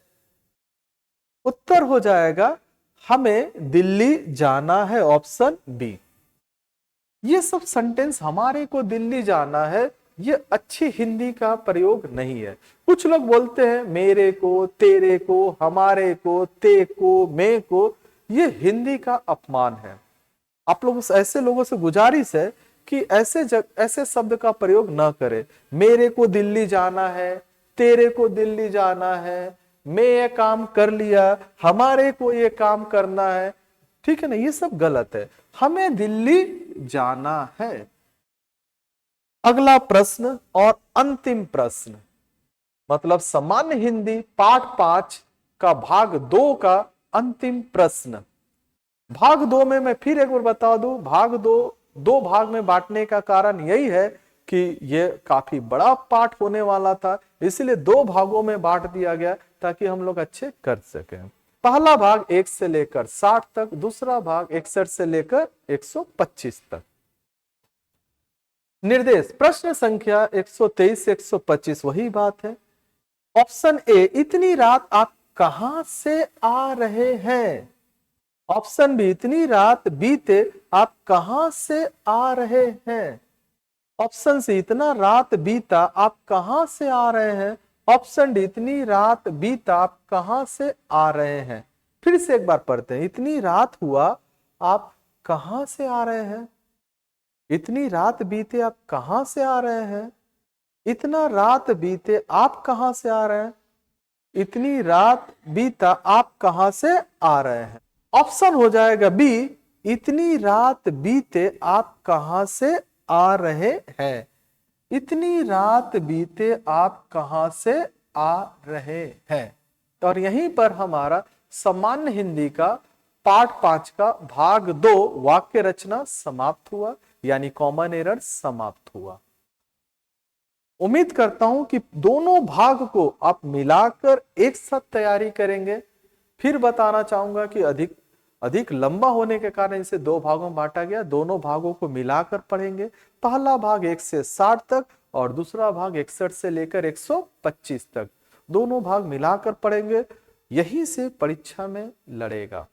उत्तर हो जाएगा हमें दिल्ली जाना है, ऑप्शन बी। ये सब सेंटेंस हमारे को दिल्ली जाना है, ये अच्छी हिंदी का प्रयोग नहीं है। कुछ लोग बोलते हैं मेरे को, तेरे को, हमारे को, ते को, मैं को, ये हिंदी का अपमान है। आप लोग ऐसे लोगों से गुजारिश है कि ऐसे शब्द का प्रयोग ना करें। मेरे को दिल्ली जाना है, तेरे को दिल्ली जाना है, मैं ये काम कर लिया, हमारे को ये काम करना है, ठीक है ना, ये सब गलत है। हमें दिल्ली जाना है। अगला प्रश्न और अंतिम प्रश्न, मतलब सामान्य हिंदी पाठ 5 का भाग 2 का अंतिम प्रश्न। भाग 2 में मैं फिर एक बार बता दूं, भाग 2 भाग में बांटने का कारण यही है कि ये काफी बड़ा पाठ होने वाला था, इसलिए 2 भागों में बांट दिया गया ताकि हम लोग अच्छे कर सकें। पहला भाग 1 से लेकर 60 तक, दूसरा भाग 61 से लेकर 125 तक। निर्देश प्रश्न संख्या 123 से 125 वही बात है। ऑप्शन ए इतनी रात आप कहां से आ रहे हैं। ऑप्शन बी इतनी रात बीते आप कहां से आ रहे हैं। ऑप्शन सी इतना रात बीता आप कहां से आ रहे हैं। ऑप्शन डी इतनी रात बीता आप कहां से आ रहे हैं। फिर से एक बार पढ़ते हैं, इतनी रात हुआ आप कहां से आ रहे हैं। इतनी रात बीते आप कहां से आ रहे हैं। इतना रात बीते आप कहां से आ रहे हैं। इतनी रात बीता आप कहां से आ रहे हैं। ऑप्शन हो जाएगा बी इतनी रात बीते आप कहां से आ रहे हैं। इतनी रात बीते आप कहां से आ रहे हैं। और यहीं पर हमारा सामान्य हिंदी का पार्ट 5 का भाग 2 वाक्य रचना समाप्त हुआ, यानी कॉमन एरर समाप्त हुआ। उम्मीद करता हूं कि दोनों भाग को आप मिलाकर एक साथ तैयारी करेंगे। फिर बताना चाहूंगा कि अधिक अधिक लंबा होने के कारण इसे दो भागों में बांटा गया। दोनों भागों को मिलाकर पढ़ेंगे। पहला भाग 1 से 60 तक और दूसरा भाग 61 से लेकर 125 तक। दोनों भाग मिलाकर पढ़ेंगे, यहीं से परीक्षा में लड़ेगा।